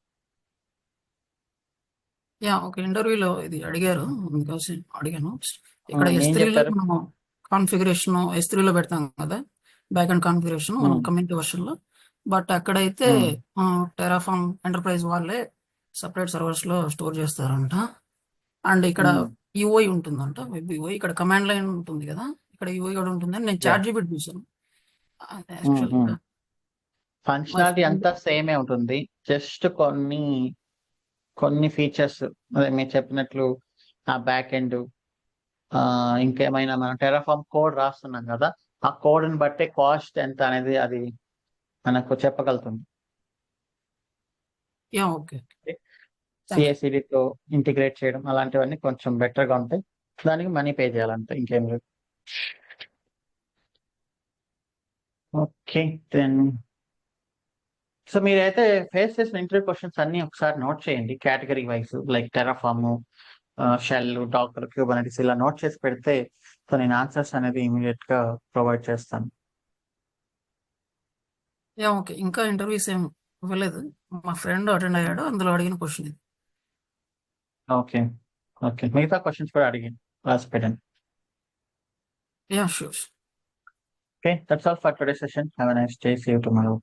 ఒక ఇంటర్వ్యూలో ఇది అడిగారు, అందుకోసం అడిగాను. ఇక్కడ ఏం S3 లో చెప్పారు? మనము కాన్ఫిగరేషన్ S3 లో పెడతాం కదా, బ్యాక్ అండ్ కాన్ఫిగరేషన్ మనం కమ్యూనిటీ వర్షన్ లో. బట్ అక్కడైతే టెరాఫామ్ ఎంటర్ప్రైజ్ వాళ్ళే సపరేట్ సర్వర్స్ లో స్టోర్ చేస్తారంట. అండ్ ఇక్కడ UI ఉంటుందంట, వెబ్ UI. ఇక్కడ కమాండ్ లైన్ ఉంటుంది కదా, ఇక్కడ UI కూడా ఉంటుందని నేను ChatGPT చూసాను. యాక్చువల్గా ఫంక్షనాలిటీ అంతా సేమే ఉంటుంది, జస్ట్ కొన్ని ఫీచర్స్ అదే మీరు చెప్పినట్లు ఆ బ్యాక్ ఎండ్, ఇంకేమైనా మనం టెరాఫామ్ కోడ్ రాస్తున్నాం కదా, ఆ కోడ్ ని బట్టే కాస్ట్ ఎంత అనేది అది మనకు చెప్పగలుగుతుంది. ఓకే. CI/CD తో ఇంటిగ్రేట్ చేయడం అలాంటివన్నీ కొంచెం బెటర్ గా ఉంటాయి, దానికి మనీ పే చేయాలంటే ఇంకేం లేదు. ఓకే దెన్, సో మీరైతే ఫేస్ చేసిన ఇంటర్వ్యూ క్వశ్చన్స్ అన్ని ఒకసారి నోట్ చేయండి category wise, like Terraform, shell, Docker, Kubernetes ఇలా నోట్ చేసి పెడితే సో నేను ఆన్సర్స్ అనేది ఇమీడియట్ గా ప్రొవైడ్ చేస్తాను. ఓకే. ఇంకా ఇంటర్వ్యూస్ ఏం ఇవ్వలేదు, మా ఫ్రెండ్ అటెండ్ అయ్యాడు, అందులో అడిగిన క్వశ్చన్ ఇది. ఓకే ఓకే, మిగతా క్వశ్చన్స్ కూడా అడిగి రాసి పెట్టండి. Sure. Okay, that's all for today's session. Have a nice day. See you tomorrow.